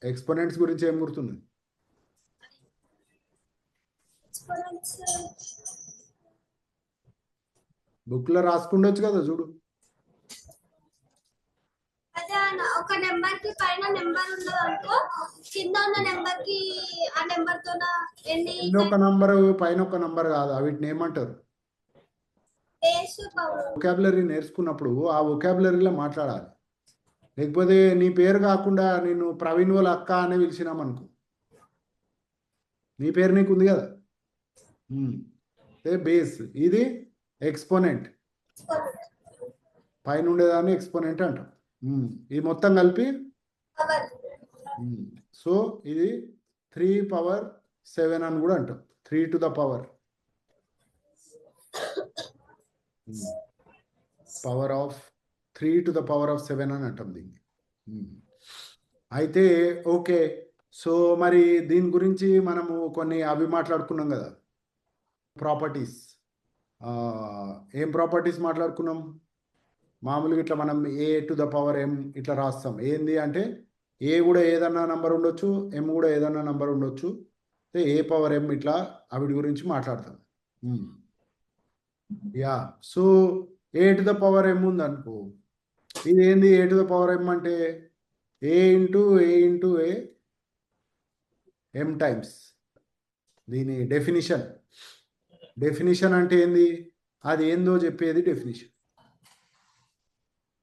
Exponents గురించి ఏం గుర్తుంది? బుక్ లో రాసుకుండొచ్చు కదా, చూడు. అదే ఒక నెంబర్ కి పైన నెంబర్ ఉండదు అనుకో, కింద ఉన్న నెంబర్ కి ఆ నెంబర్ తో ఎన్ని ఒక నంబర్ పైన ఒక నంబర్ కాదు, వీటిని ఏమంటారు? వొకాబులరీ నేర్చుకున్నప్పుడు ఆ వొకాబులరీలో మాట్లాడాలి. లేకపోతే నీ పేరు కాకుండా నేను ప్రవీణ్ వాళ్ళ అక్క అని పిలిచినామనుకో, నీ పేరు నీకు ఉంది కదా, బేస్. ఇది ఎక్స్పోనెంట్, పైన ఉండేదాన్ని ఎక్స్పోనెంట్ అంటాం. ఇది మొత్తం కలిపి. సో ఇది 3^7 అని కూడా అంటాం. 3 to the power of 3 to the power of 7 అని అంటాం దీన్ని. అయితే ఓకే, సో మరి దీని గురించి మనము కొన్ని అవి మాట్లాడుకున్నాం కదా, ప్రాపర్టీస్. ఏం ప్రాపర్టీస్ మాట్లాడుకున్నాం? మామూలుగా ఇట్లా మనం a to the power m ఇట్లా రాస్తాం. ఏంది అంటే ఏ కూడా ఏదన్నా నంబర్ ఉండొచ్చు, ఎం కూడా ఏదన్నా నంబర్ ఉండొచ్చు. a power m ఇట్లా వీటి గురించి మాట్లాడతాం. Yeah, so a to the power m ఉంది అనుకో, ఇది ఏంది? a to the power m అంటే a into a m times. దీని డెఫినిషన్ అంటే ఏంది? అది ఏందో చెప్పేది డెఫినిషన్.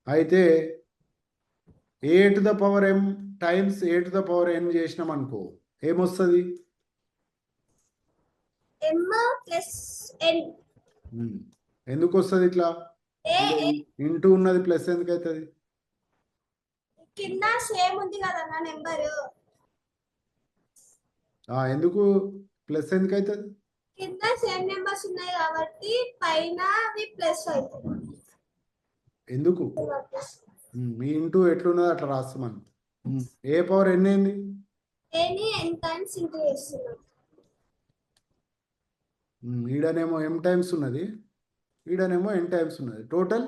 అయితే a to the power m times a to the power n చేసినాం అనుకో, ఏమొస్తుంది? ఎందుకు వస్తుంది ఇట్లా? ఇంటూ ఉన్నది ప్లస్ ఎందుకు అవుతుంది? కింద సేమ్ ఉంది కదా నెంబర్. ఎందుకు ప్లస్ ఎందుకు అవుతుంది? కింద సేమ్ నెంబర్స్ ఉన్నాయి కాబట్టి పైన ప్లస్ అవుతుంది. ఎందుకు? మీ ఇంటూ ఎట్లున్నది అట్లా రాస్తామని. ఏ పవర్ ఎన్ ఏంది? ఈడనేమో m టైమ్స్ ఉన్నది, ఈడనేమో n టైమ్స్ ఉన్నది. టోటల్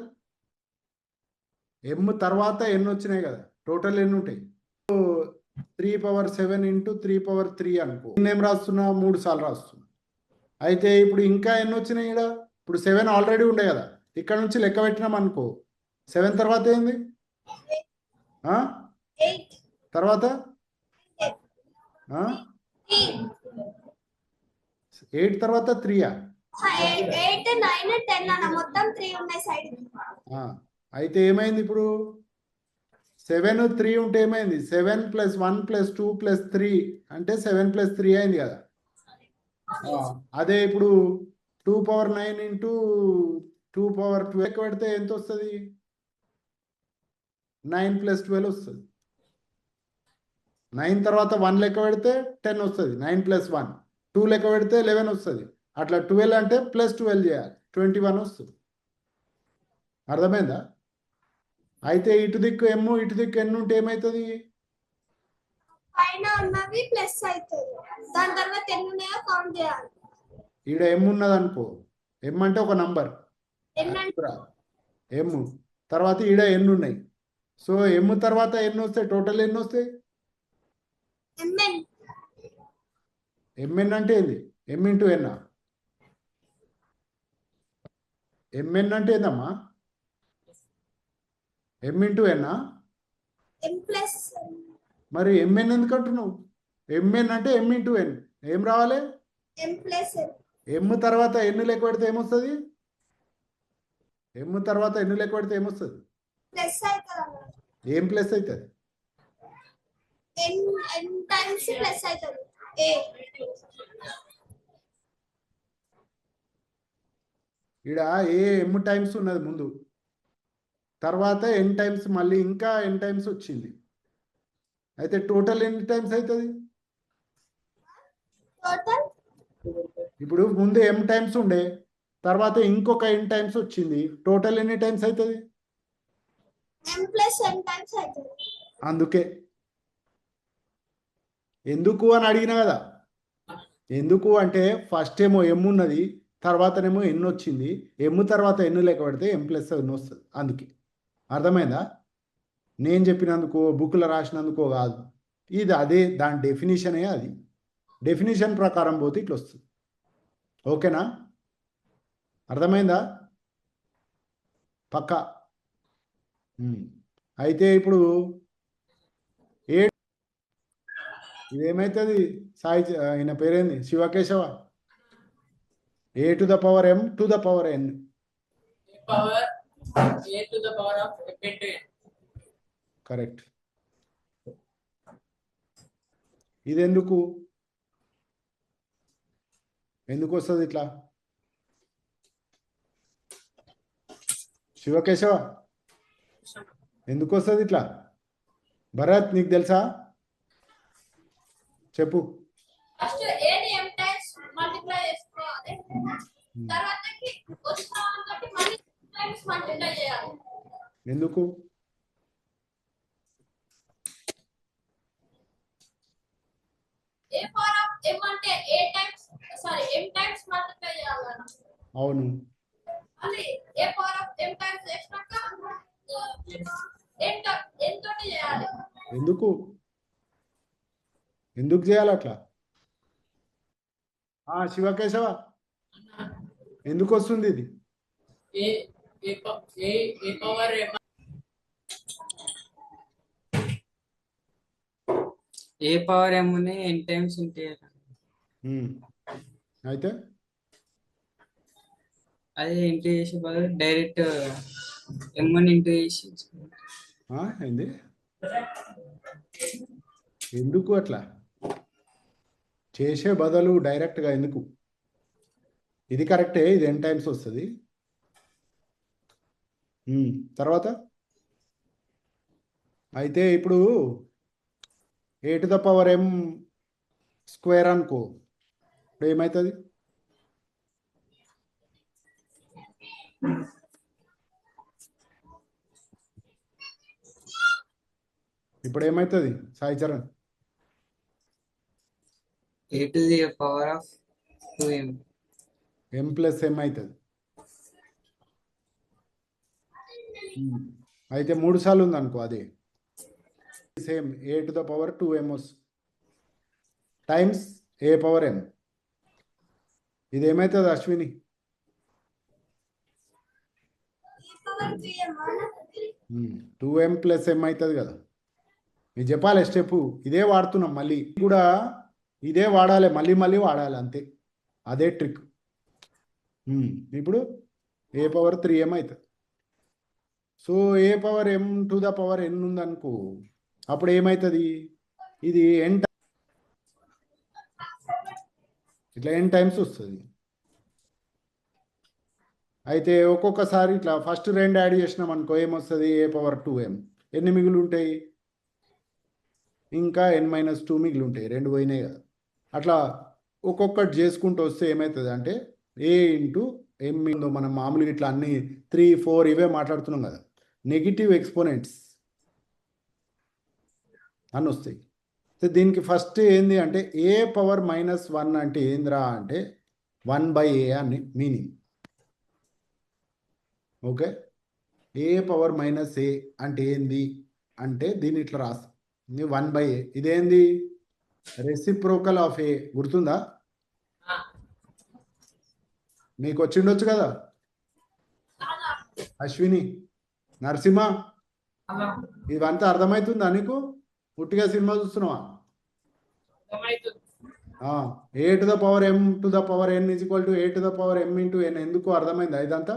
m తర్వాత n వచ్చినాయి కదా, టోటల్ ఎన్ని ఉంటాయి? 3^7 ఇంటూ 3^3 అనుకో. ఏం రాస్తున్నా? 3 సార్లు రాస్తున్నా. అయితే ఇప్పుడు ఇంకా ఎన్ని వచ్చినాయి ఈడ? ఇప్పుడు 7 ఆల్రెడీ ఉండే కదా, ఇక్కడ నుంచి లెక్క పెట్టినాం అనుకో. 7 తర్వాత ఏంది? తర్వాత 8 తర్వాత 3. అయితే ఏమైంది ఇప్పుడు? 7 3 ఉంటే ఏమైంది? 7 + 1 + 2 + 3 అంటే 7 + 3 అయింది కదా. అదే ఇప్పుడు 2^9 ఇంటూ 2^12 లెక్క పెడితే ఎంత వస్తుంది? 9 + 12 వస్తుంది. 9 తర్వాత 1 లెక్క పెడితే 10 వస్తుంది. 9 + 1. 2 లెక్క పెడితే 11 వస్తుంది. అట్లా 12 అంటే +12 చేయాలి, 21 వస్తుంది. అర్థమైందా? అయితే ఇటు దిక్కు m ఇటు దిక్కు n ఉంటే ఏమవుతుంది? ఈడ m ఉన్నది అనుకో, m అంటే ఒక నంబర్, m తర్వాత ఈడ n ఉన్నాయి. సో m తర్వాత n వస్తాయి, టోటల్ ఎన్ని వస్తాయి? mn అంటే ఏంది? m into n. mn అంటే ఏందమ్మా? m into n. మరి mn ఎందుకు అంటున్నావు? mn అంటే m ఇంటూ n. ఏం రావాలి? m తర్వాత n లెక్క పెడితే ఏమొస్తుంది? m తర్వాత n లెక్క పెడితే ఏమొస్తుంది? ఏం ప్లస్ అవుతుంది? ఇక్కడ m టైమ్స్ ఉన్నది ముందు, తర్వాత n టైమ్స్, మళ్ళీ ఇంకా n టైమ్స్ వచ్చింది. అయితే టోటల్ ఎన్ని టైమ్స్ అవుతుంది? ఇప్పుడు ముందు m టైమ్స్ ఉండే, తర్వాత ఇంకొక n టైమ్స్ వచ్చింది. టోటల్ ఎన్ని టైమ్స్ అవుతుంది? అందుకే ఎందుకు అని అడిగినా కదా. ఎందుకు అంటే ఫస్ట్ ఏమో m ఉన్నది, తర్వాతనేమో ఎన్ వచ్చింది. ఎమ్ తర్వాత ఎన్ లెక్క పెడితే ఎం ప్లస్ ఎన్ వస్తుంది. అందుకే అర్థమైందా? నేను చెప్పినందుకో బుక్లో రాసినందుకో కాదు, ఇది అదే, దాని డెఫినేషనే అది. డెఫినేషన్ ప్రకారం పోతే ఇట్లా వస్తుంది. ఓకేనా? అర్థమైందా? పక్కా. అయితే ఇప్పుడు ఇదేమవుతుంది? ఆయన పేరేంది? Shivakeshava. A to the power M to the power N. Correct. ఇది ఎందుకు వస్తుంది ఇట్లా? శివకేశవ ఎందుకు వస్తుంది ఇట్లా? భరత్ నీకు తెలుసా? చెప్పు. ఎందుకు? అవును. ఎందుకు చేయాలి అట్లా? శివకేశవ ఎందుకు వస్తుంది ఇది? ఏ పవర్ ఎం ఎన్ టైమ్స్ ఉంటాయి. అయితే అదే ఇంటూ చేసే బదులు డైరెక్ట్ ఎం1 ఇంటూ చేసి ఏంది? ఎందుకు అట్లా చేసే బదులు డైరెక్ట్గా ఎందుకు? ఇది కరెక్టే, ఇది ఎన్ టైమ్స్ వస్తుంది. తర్వాత అయితే ఇప్పుడు A to the power M square అనుకో, ఇప్పుడు ఏమవుతుంది? ఇప్పుడు ఏమవుతుంది Sai Charan? A to the power of 2m M plus M అవుతుంది. అయితే 3 సార్లు ఉంది అనుకో, అదే same A to the power 2m times A power M. ఇది ఏమవుతుంది అశ్విని? 2m ప్లస్ ఎం అవుతుంది కదా. మీరు చెప్పాలి స్టెప్, ఇదే వాడుతున్నాం, మళ్ళీ కూడా ఇదే వాడాలి, మళ్ళీ వాడాలి, అంతే. అదే ట్రిక్. ఇప్పుడు ఏ పవర్ 3m అవుతుంది. So A power M to the power N ఉందనుకో, అప్పుడు ఏమవుతుంది? ఇది ఎన్ ఇట్లా ఎన్ టైమ్స్ వస్తుంది. అయితే ఒక్కొక్కసారి ఇట్లా ఫస్ట్ 2 యాడ్ చేసినాం అనుకో, ఏమొస్తుంది? ఏ పవర్ 2m. ఎన్ని మిగులు ఉంటాయి? ఇంకా n-2 మిగిలి ఉంటాయి, 2 పోయినాయి కదా. అట్లా ఒక్కొక్కటి చేసుకుంటూ వస్తే ఏమవుతుంది అంటే ఏ ఇంటూ ఎం ఇందో, మనం మామూలుగా ఇట్లా అన్ని 3, 4 ఇవే మాట్లాడుతున్నాం కదా, నెగిటివ్ ఎక్స్పోనెంట్స్ అని వస్తాయి. దీనికి ఫస్ట్ ఏంది అంటే ఏ పవర్ -1 అంటే ఏంద్రా అంటే 1/a అని meaning. Okay, A power -a అంటే ఏంది అంటే దీన్ని ఇట్లా రాస్తాం, 1/a. ఇదేంది? రెసిప్రోకల్ ఆఫ్ ఏ. గుర్తుందా? నీకు వచ్చిండొచ్చు కదా అశ్విని, నరసింహ, ఇవంతా అర్థమవుతుందా నీకు? పుట్టిగా సినిమా చూస్తున్నావా? A to the power M to the power N is equal to A to the power M into N. ఎందుకు అర్థమైందా ఇదంతా?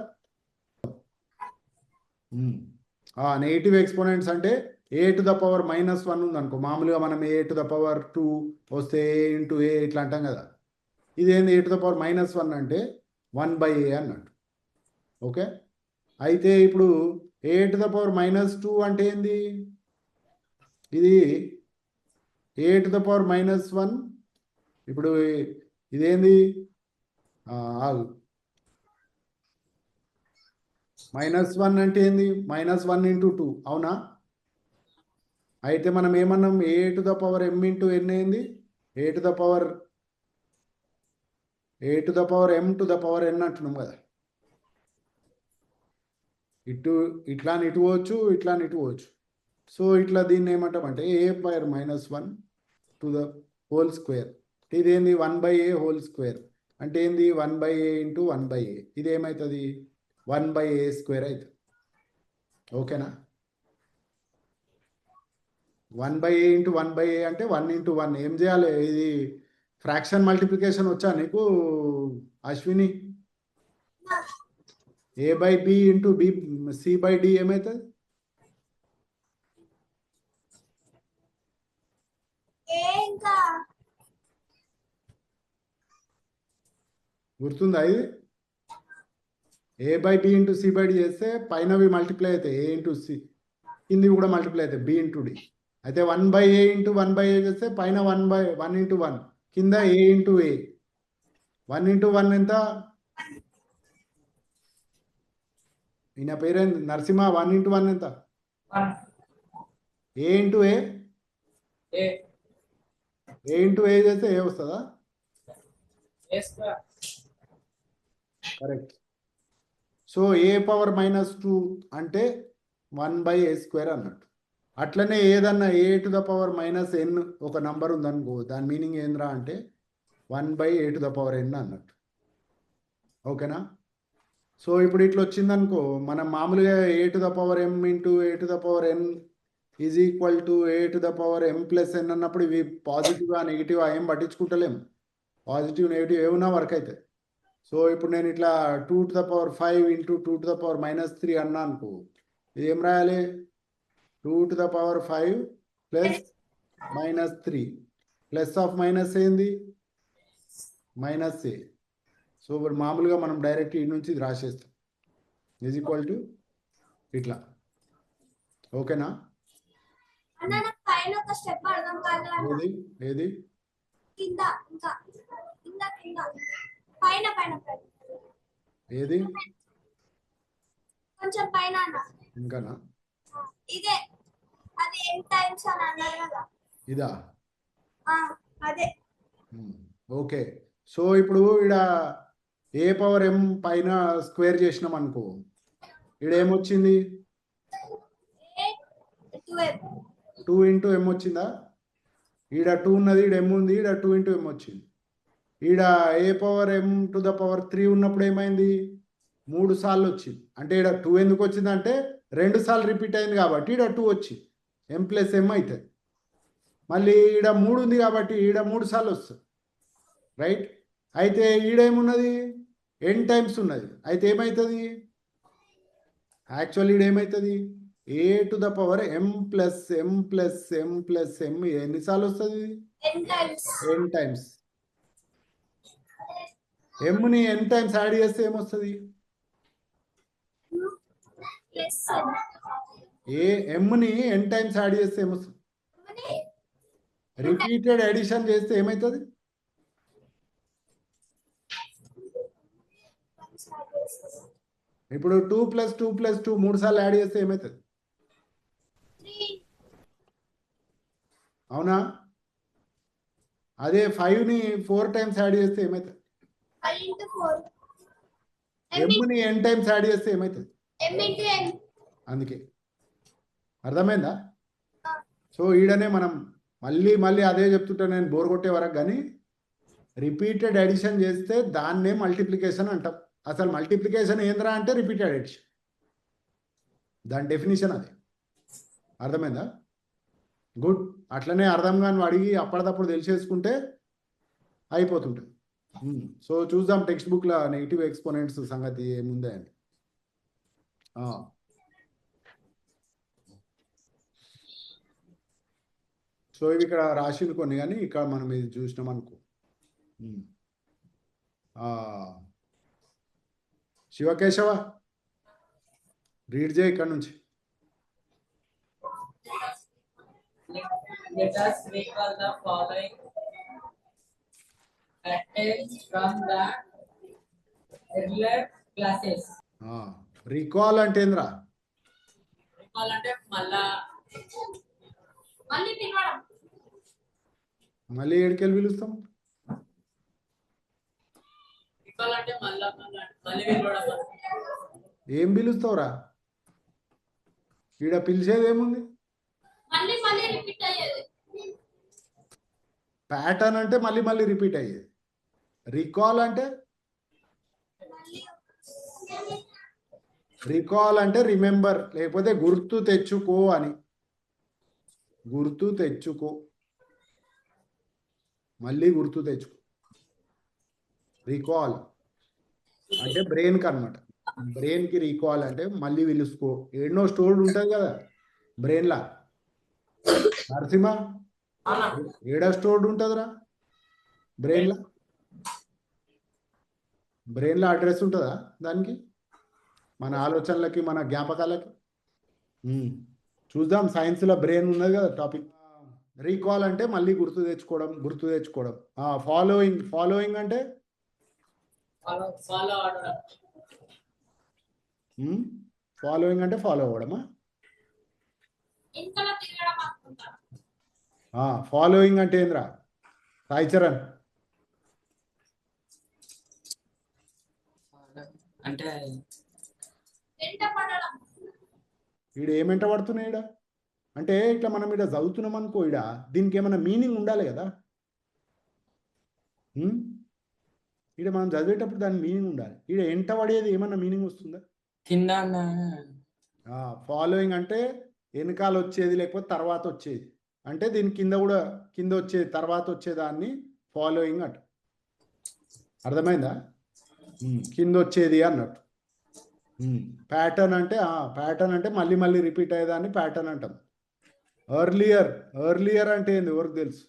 నెగిటివ్ ఎక్స్పోనెంట్స్ అంటే ఏ టు ద పవర్ -1 ఉందనుకో, మామూలుగా మనం ఏ టు ద పవర్ 2 వస్తే ఏ ఇంటూ ఏ ఇట్లా అంటాం కదా. ఇదేంది? ఏ టు ద పవర్ -1 అంటే 1/a అన్నట్టు. ఓకే, అయితే ఇప్పుడు ఏ టు ద పవర్ -2 అంటే ఏంది? ఇది ఏ టు ద పవర్ -1. ఇప్పుడు ఇదేంది? -1 అంటే ఏంది? -1 ఇంటూ 2, అవునా? అయితే మనం ఏమన్నాం? A to the power M into N ఏంది? A to the power A to the power m to the power n అంటున్నాం కదా. ఇట్లా ఇటు పోవచ్చు, ఇట్లా ఇటు పోవచ్చు. సో ఇట్లా దీన్ని ఏమంటామంటే a power -1 to the whole square. ఇదేంది 1/a హోల్ స్క్వేర్ అంటే ఏంది 1/a ఇంటూ 1/a. ఇది ఏమవుతుంది 1/a స్క్వేర్ అవుతుంది. ఓకేనా. 1/a ఇంటూ 1/a అంటే 1 ఇంటూ 1. ఏం చేయాలి, ఇది ఫ్రాక్షన్ మల్టిప్లికేషన్ వచ్చా నీకు అశ్విని? a/b ఇంటూ c/d ఏమవుతుంది? ఏ ఇంకా గుర్తుందా ఇది? a/b ఇంటూ c/d చేస్తే పైనవి మల్టిప్లై అవుతాయి, a ఇంటూ c, కింది కూడా మల్టిప్లై అవుతాయి b ఇంటూ d. అయితే 1/a ఇంటూ 1/a చేస్తే పైన 1 ఇంటూ 1, కింద a ఇంటూ a. 1 ఇంటూ 1 ఎంత? ఈయన పేరేంటి? నరసింహ. 1 ఇంటూ 1 ఎంత? 1 a into a. a a into a చేస్తే ఏ వస్తుందా? a square. Correct. So a power -2 అంటే 1/a స్క్వేర్ అన్నట్టు. అట్లనే ఏదన్నా a to the power -n ఒక నంబర్ ఉందనుకో, దాని మీనింగ్ ఏంద్రా అంటే 1/a to the power n అన్నట్టు. ఓకేనా. సో ఇప్పుడు ఇట్లా వచ్చిందనుకో, మనం మామూలుగా a to the power m into a to the power n is equal to a to the power m plus n అన్నప్పుడు ఇవి పాజిటివ్గా నెగిటివ్గా ఏం పట్టించుకుంటలేము. పాజిటివ్ నెగిటివ్ ఏమున్నా వర్క్ అవుతాయి. సో ఇప్పుడు నేను ఇట్లా 2 to the power 5 into 2 to the power -3 అన్నా అనుకో, ఇది ఏం రాయాలి? 2 to the power 5 plus -3 plus of minus ఏంది -a. సో ఇప్పుడు మామూలుగా మనం డైరెక్ట్ ఈ నుంచి ఇది రాసేస్తాం, ఈజ్ ఈక్వల్ టు ఇట్లా. ఓకేనా. అన్న నాకు పైన ఒక స్టెప్ అర్థం కాలేదు అన్న. ఏది ఏది కింద ఇంకా కింద కింద పైన పైన పైన ఏది కొంచెం పైన అన్న. ఇంకానా? ఇదే అది n టైమ్స్ అని అన్నారు కదా. ఇదా? అదే. ఓకే. సో ఇప్పుడు ఇక్కడ a పవర్ m పైన స్క్వేర్ చేసినాం అనుకో, ఇక్కడ ఏమొచ్చింది? 2 ఇంటూ m వచ్చిందా? ఈడ 2 ఉన్నది, ఈడ m ఉంది, ఈడ 2 ఇంటూ m వచ్చింది. ఈడ a power m to the power 3 ఉన్నప్పుడు ఏమైంది? 3 సార్లు వచ్చింది. అంటే ఈడ 2 ఎందుకు వచ్చింది అంటే 2 సార్లు రిపీట్ అయింది కాబట్టి ఈడ 2 వచ్చింది, m ప్లస్ m అవుతుంది. మళ్ళీ ఈడ 3 ఉంది కాబట్టి ఈడ 3 సార్లు వస్తుంది, రైట్. అయితే ఈడేమున్నది n టైమ్స్ ఉన్నది. అయితే ఏమవుతుంది యాక్చువల్లీ ఈడ ఏమవుతుంది? a to the power m plus m plus m plus m ఎన్నిసార్లు వస్తుంది? n times. n times. mని n టైమ్స్ యాడ్ చేస్తే ఏమొస్తుంది? ప్లస్ mని n టైమ్స్ యాడ్ చేస్తే ఏమొస్తుంది? రిపీటెడ్ అడిషన్ చేస్తే ఏమవుతుంది? ఇప్పుడు 2 + 2 + 2 3 సార్లు యాడ్ చేస్తే ఏమవుతుంది? 3. అవునా? అదే 5ని 4 టైమ్స్ యాడ్ చేస్తే ఏమవుతుంది? 5 into 4. mని n టైమ్స్ యాడ్ చేస్తే ఏమవుతుంది? m into n. అందుకే అర్థమైందా? సో ఈడనే మనం మళ్ళీ మళ్ళీ అదే చెప్తుంటా నేను బోర్ కొట్టే వరకు, కానీ రిపీటెడ్ అడిషన్ చేస్తే దాన్నే మల్టిప్లికేషన్ అంటాం. అసలు మల్టిప్లికేషన్ ఏంద్రా అంటే రిపీటెడ్ అడిషన్, దాని డెఫినిషన్ అది. అర్థమైందా? గుడ్. అట్లనే అర్థం కాని అడిగి అప్పటిదప్పుడు తెలిసేసుకుంటే అయిపోతుంటుంది. సో చూద్దాం టెక్స్ట్ బుక్లో నెగిటివ్ ఎక్స్పోనెంట్స్ సంగతి ఏముందే అని. సో ఇవి ఇక్కడ రాసింది కొన్ని, కానీ ఇక్కడ మనం ఇది చూసినాం అనుకో. శివకేశవ రీడ్ చేయి ఇక్కడ నుంచి. Let us recall the following facts from the earlier classes. Recall అంటే ఏంద్రా? Recall అంటే మళ్ళీ పిలవడం. మళ్ళీ ఏడికెళ్ళి పిలుస్తాం? అంటే మళ్ళీ పిలవడం. ఏం పిలుస్తావురా? ఈడ పిలిచేది ఏముంది? మళ్ళీ మళ్ళీ రిపీట్ అయ్యేది. ప్యాటర్న్ అంటే మళ్ళీ మళ్ళీ రిపీట్ అయ్యేది. రికాల్ అంటే రిమెంబర్, లేకపోతే గుర్తు తెచ్చుకో అని. గుర్తు తెచ్చుకో, మళ్ళీ గుర్తు తెచ్చుకో. రికాల్ అంటే బ్రెయిన్కి అనమాట. బ్రెయిన్కి రీకాల్ అంటే మళ్ళీ పిలుచుకో. ఎన్నో స్టోర్డ్ ఉంటుంది కదా బ్రెయిన్లా. నరసింహ, ఏడా స్టోర్డ్ ఉంటుందిరా బ్రెయిన్లో? బ్రెయిన్లో అడ్రస్ ఉంటుందా దానికి, మన ఆలోచనలకి, మన జ్ఞాపకాలకి? చూద్దాం, సైన్స్లో బ్రెయిన్ ఉన్నది కదా టాపిక్. రీకాల్ అంటే మళ్ళీ గుర్తు తెచ్చుకోవడం. ఫాలోయింగ్ అంటే ఫాలో అవ్వడమా? ఇంతలో తిరగడం అనుకుంటా. ఫాలోయింగ్ అంటే ఏంద్రా సాయి చరణ్? అంటే వెంట పడడం. ఈడ ఏమెంట పడుతున్నాయి ఈడ అంటే, ఇట్లా మనం ఈడ చదువుతున్నాం అనుకో, ఈడ దీనికి ఏమైనా మీనింగ్ ఉండాలి కదా. ఈడ మనం చదివేటప్పుడు దాని మీనింగ్ ఉండాలి. ఈడ ఎంట పడేది ఏమన్నా మీనింగ్ వస్తుందా? కింద ఫాలోయింగ్ అంటే వెనకాల వచ్చేది, లేకపోతే తర్వాత వచ్చేది. అంటే దీని కింద వచ్చేది, తర్వాత వచ్చేదాన్ని ఫాలోయింగ్ అంట. అర్థమైందా? కింద వచ్చేది అన్నట్టు. ప్యాటర్న్ అంటే మళ్ళీ మళ్ళీ రిపీట్ అయ్యేదాన్ని ప్యాటర్న్ అంటాం. ఎర్లియర్ అంటే ఏంది, ఎవరికి తెలుసు?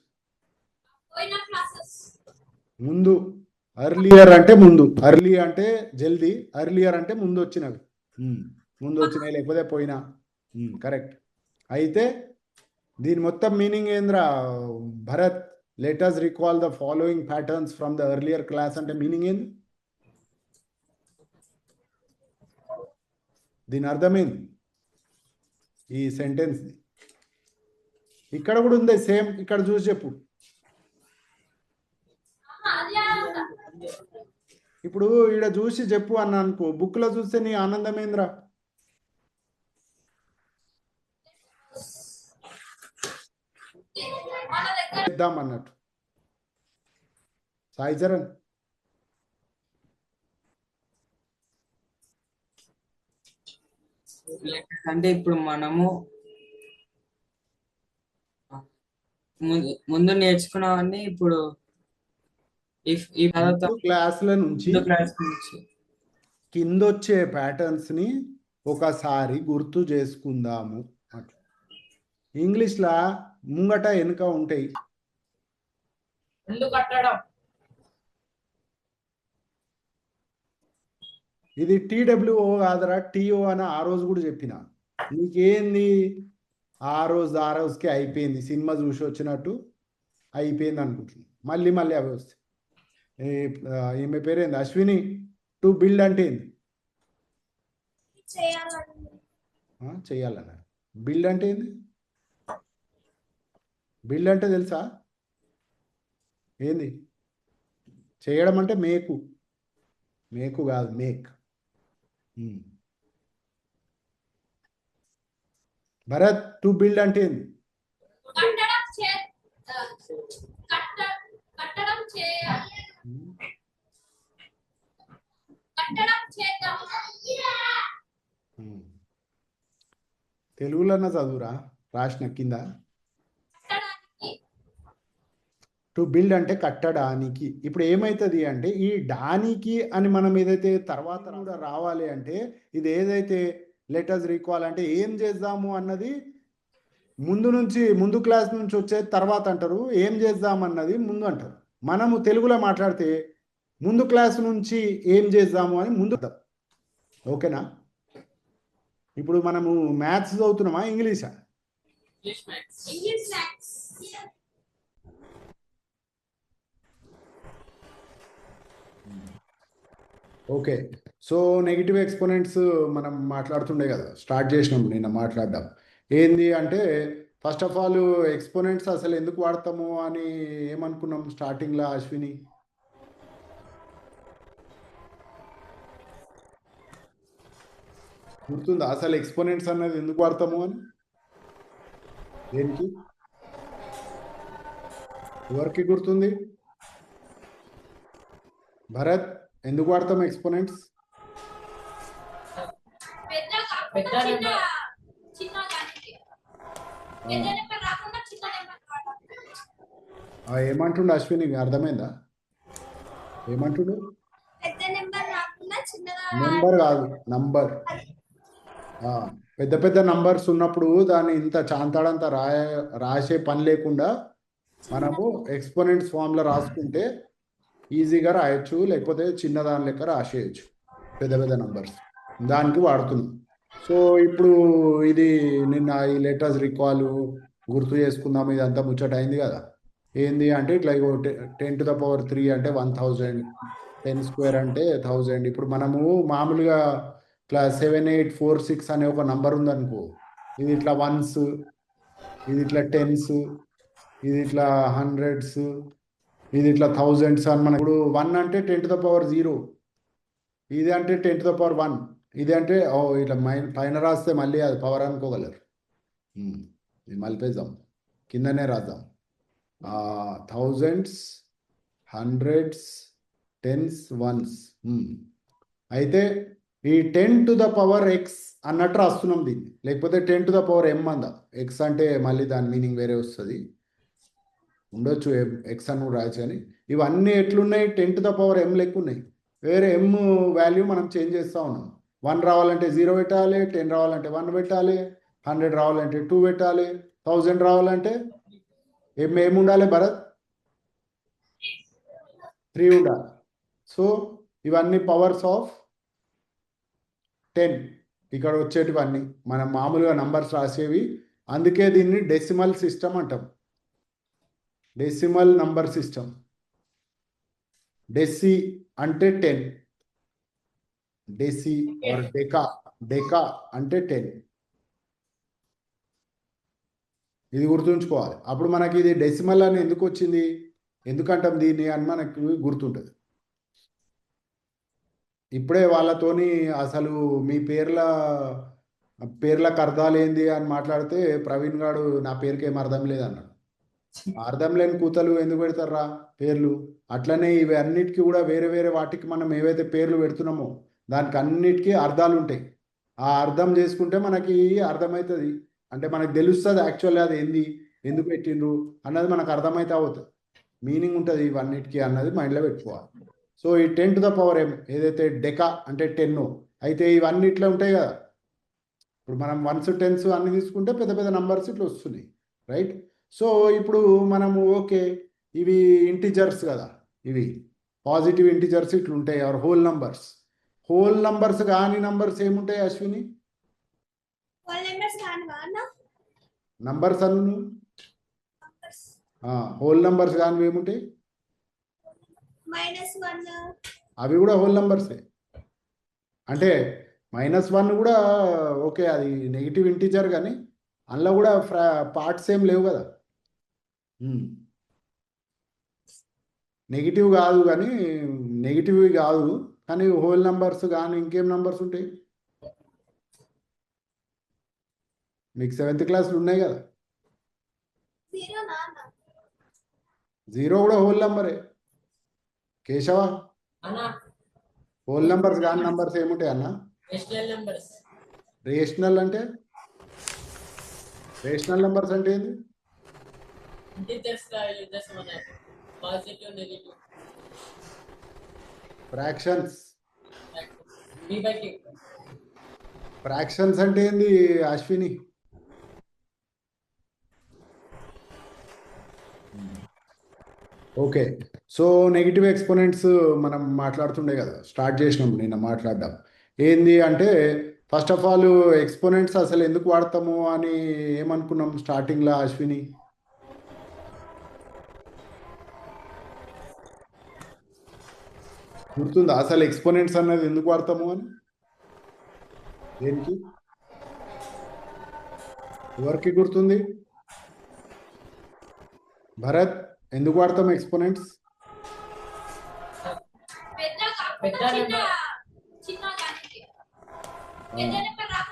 ముందు. ఎర్లియర్ అంటే ముందు. ఎర్లీ అంటే జల్దీ, ఎర్లియర్ అంటే ముందు వచ్చినవి. ముందు వచ్చినాయి, లేకపోతే పోయినా. కరెక్ట్. అయితే దీని మొత్తం మీనింగ్ ఏంద్రా Bharat? Let us recall the following patterns from the earlier class అంటే మీనింగ్ ఏంది? దీని అర్థమైంది ఈ సెంటెన్స్. ఇక్కడ కూడా ఉంది సేమ్. ఇక్కడ చూసి చెప్పు. ఇప్పుడు ఈడ చూసి చెప్పు అన్నా అనుకో, బుక్లో చూస్తే నీ ఆనందం ఏంద్రా? చేద్దాం అన్నట్టు. సాయి చరణ్, అంటే ఇప్పుడు మనము ముందు నేర్చుకున్నవన్నీ ఇప్పుడు ఈ క్లాసుల నుంచి క్లాస్ నుంచి కిందొచ్చే ప్యాటర్న్స్ ని ఒకసారి గుర్తు చేసుకుందాము. అట్లా ఇంగ్లీష్లా ముంగట వెనుక ఉంటాయి. ఇది TWO కాదరా, TO అని ఆ రోజు కూడా చెప్పిన. నీకేంది ఆ రోజుకి అయిపోయింది, సినిమా చూసి వచ్చినట్టు అయిపోయింది అనుకుంటున్నాను. మళ్ళీ మళ్ళీ అవి వస్తాయి. ఈమె పేరేంది, అశ్విని. టు బిల్డ్ అంటే ఏంది? చెయ్యాలన్న. బిల్డ్ అంటే ఏంది? బిల్డ్ అంటే తెలుసా ఏంది? చేయడం అంటే మేకు కాదు, మేక్. భరత్, టు బిల్డ్ అంటే ఏంది? తెలుగులోనే చదువురా, రాసిన కింద. టు బిల్డ్ అంటే కట్టడానికి. ఇప్పుడు ఏమవుతుంది అంటే, ఈ డానికి అని మనం ఏదైతే తర్వాత కూడా రావాలి అంటే, ఇది ఏదైతే లెట్ us recall అంటే ఏం చేద్దాము అన్నది ముందు క్లాస్ నుంచి వచ్చేది తర్వాత అంటారు, ఏం చేద్దాం అన్నది ముందు అంటారు. మనము తెలుగులో మాట్లాడితే ముందు క్లాస్ నుంచి ఏం చేద్దాము అని ముందు. ఓకేనా? ఇప్పుడు మనము మ్యాథ్స్ చదువుతున్నామా, ఇంగ్లీషా? ఓకే. సో నెగిటివ్ ఎక్స్పోనెంట్స్ మనం మాట్లాడుతుండే కదా, స్టార్ట్ చేసినాం నిన్న మాట్లాడడం. ఏంది అంటే, ఫస్ట్ ఆఫ్ ఆల్ ఎక్స్పోనెంట్స్ అసలు ఎందుకు వాడతాము అని ఏమనుకున్నాం స్టార్టింగ్లో అశ్విని? గుర్తుందా అసలు ఎక్స్పోనెంట్స్ అన్నది ఎందుకు వాడతాము అని? దేనికి? ఎవరికి గుర్తుంది? భరత్, ఎందుకు వాడతాం ఎక్స్పోనెంట్స్? పెద్ద పెద్ద కాకుండా నెంబర్ చిన్న దానికి పెద్ద నెంబర్ రాకుండా చిన్న నెంబర్ వాడాలి. ఏమంటుండు అశ్విని, అర్థమైందా? ఏమంటుండు? పెద్ద నెంబర్ రాకుండా చిన్నగా నెంబర్ కాదు, నంబర్. పెద్ద పెద్ద నంబర్స్ ఉన్నప్పుడు దాన్ని ఇంత చాంతాడంత రాసే పని లేకుండా మనము ఎక్స్పోనెంట్స్ ఫామ్లో రాసుకుంటే ఈజీగా రాయొచ్చు, లేకపోతే చిన్నదాని లెక్క రాసేయచ్చు పెద్ద పెద్ద నంబర్స్. దానికి వాడుతున్నాం. సో ఇప్పుడు ఇది నిన్న ఈ లెటర్స్ రికాల్ గుర్తు చేసుకుందాం, ఇదంతా ముచ్చట అయింది కదా. ఏంది అంటే ఇట్లా 10⁻³ అంటే 1000, 10 స్క్వేర్ అంటే 1000. ఇప్పుడు మనము మామూలుగా ఇట్లా 7846 అనే ఒక నంబర్ ఉందనుకో, ఇది ఇట్లా వన్స్, ఇది ఇట్లా టెన్స్, ఇది ఇట్లా హండ్రెడ్స్, ఇది ఇట్లా థౌజండ్స్ అని మనకు. ఇప్పుడు 1 అంటే 10⁻0, ఇది అంటే 10⁻1, ఇది అంటే ఇట్లా పైన రాస్తే మళ్ళీ అది పవర్ అనుకోగలరు. ఇది మలిపేద్దాం, కిందనే రాద్దాం. Thousands, hundreds, tens, ones. అయితే ఈ 10⁻x అన్నట్టు రాస్తున్నాం దీన్ని, లేకపోతే 10⁻m అందా. ఎక్స్ అంటే మళ్ళీ దాని మీనింగ్ వేరే వస్తుంది, ఉండొచ్చు ఎక్స్ అని కూడా రాయచ్చు. కానీ ఇవన్నీ ఎట్లున్నాయి, 10⁻m లెక్క ఉన్నాయి. వేరే m వాల్యూ మనం చేంజ్ చేస్తూ ఉన్నాం. 1 రావాలంటే 0 పెట్టాలి, 10 రావాలంటే 1 పెట్టాలి, 100 రావాలంటే 2 పెట్టాలి, 1000 రావాలంటే ఏముండాలి భరత్? 3 ఉండాలి. సో ఇవన్నీ పవర్స్ ఆఫ్ 10 ఇక్కడ వచ్చేటివన్నీ మనం మామూలుగా నంబర్స్ రాసేవి. అందుకే దీన్ని డెసిమల్ సిస్టమ్ అంటాం, డెసిమల్ నంబర్ సిస్టమ్. డెసి అంటే 10, డెసి ఆర్ డెకా, డెకా అంటే 10. ఇది గుర్తుంచుకోవాలి. అప్పుడు మనకి ఇది డెసిమల్ అని ఎందుకు వచ్చింది, ఎందుకంటాం దీన్ని అని మనకు గుర్తుంటుంది. ఇప్పుడే వాళ్ళతోని అసలు మీ పేర్లకు అర్థాలు ఏంది అని మాట్లాడితే ప్రవీణ్ గారు నా పేరుకి ఏం అర్థం లేదన్నాడు. అర్థం లేని కూతలు ఎందుకు పెడతారా పేర్లు? అట్లనే ఇవి అన్నిటికీ కూడా వేరే వేరే వాటికి మనం ఏవైతే పేర్లు పెడుతున్నామో దానికి అన్నిటికీ అర్థాలు ఉంటాయి. ఆ అర్థం చేసుకుంటే మనకి అర్థమవుతుంది, అంటే మనకు తెలుస్తుంది యాక్చువల్లీ అది ఏంది, ఎందుకు పెట్టిండ్రు అన్నది మనకు అర్థమైతే అవుతుంది, మీనింగ్ ఉంటుంది ఇవన్నిటికీ అన్నది మైండ్లో పెట్టుకోవాలి. సో ఈ 10⁻m ఏదైతే డెకా అంటే 10, అయితే ఇవన్నీ ఇట్లా ఉంటాయి కదా. ఇప్పుడు మనం వన్స్, టెన్స్ అన్ని తీసుకుంటే పెద్ద పెద్ద నంబర్స్ ఇట్లా వస్తున్నాయి, రైట్? సో ఇప్పుడు మనము ఓకే, ఇవి ఇంటిజర్స్ కదా, ఇవి పాజిటివ్ ఇంటిజర్స్ ఇట్లా ఉంటాయి, or whole numbers. Whole numbers కాని నంబర్స్ ఏముంటాయి అశ్విని? వాళ్ళ నెంబర్స్ కానివా అన్న? నంబర్స్ అను హోల్ నంబర్స్ కానివి ఏముంటాయి? -1 అవి కూడా హోల్ నంబర్సే. అంటే -1 కూడా ఓకే, అది నెగిటివ్ ఇంటిజర్, కానీ అందులో కూడా పార్ట్స్ ఏం లేవు కదా. నెగిటివ్ కాదు, కానీ నెగిటివ్ కాదు, కానీ హోల్ నంబర్స్ కానీ ఇంకేం నంబర్స్ ఉంటాయి మీకు 7th క్లాస్లో ఉన్నాయి కదా. 0 నాన్న 0 కూడా హోల్ నంబరే. కేశవ, అన్న హోల్ నంబర్స్ కాని నంబర్స్ ఏముంటాయి అన్న? Rational numbers. రేషనల్ అంటే, రేషనల్ నంబర్స్ అంటే ఏంది? ఇంటిజర్స్ గా యూజర్స్ ఉన్నాయి, positive negative. Fractions. v/t. Fractions అంటే ఏంది Ashwini? Okay, so negative exponents మనం మాట్లాడుతుండే కదా, స్టార్ట్ చేసినాం నిన్న మాట్లాడడం. ఏంది అంటే ఫస్ట్ ఆఫ్ ఆల్ ఎక్స్పోనెంట్స్ అసలు ఎందుకు వాడతాము అని ఏమనుకున్నాం స్టార్టింగ్లో అశ్విని? గుర్తుందా అసలు ఎక్స్పోనెంట్స్ అన్నది ఎందుకు వాడతాము అని? దేనికి? ఎవరికి గుర్తుంది? భరత్, ఎందుకు వాడతాం ఎక్స్పోనెంట్స్? పెద్ద పెద్ద కాకుండా నెంబర్ చిన్న దానికి పెద్ద నెంబర్ రాకుండా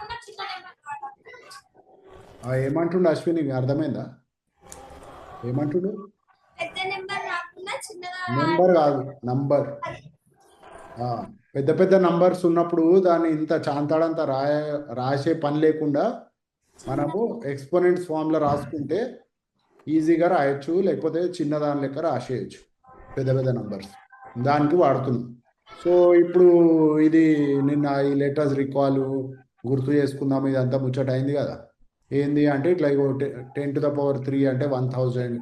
ఏమంటుండు అశ్విని అర్థమైందా? ఏమంటుండు? పెద్ద నెంబర్ రాకుండా చిన్నగా నెంబర్ కాదు, నంబర్. పెద్ద పెద్ద నంబర్స్ ఉన్నప్పుడు దాన్ని ఇంత చాంతాడంత రాసే పని లేకుండా మనము ఎక్స్పోనెంట్స్ ఫామ్లో రాసుకుంటే ఈజీగా రాయొచ్చు, లేకపోతే చిన్నదాని లెక్క రాసేయచ్చు పెద్ద పెద్ద నంబర్స్. దానికి వాడుతున్నాం. సో ఇప్పుడు ఇది నిన్న ఈ లెటర్స్ రికాల్ గుర్తు చేసుకుందాం, ఇదంతా ముచ్చట అయింది కదా. ఏంది అంటే ఇట్లా 10⁻³ అంటే 1000,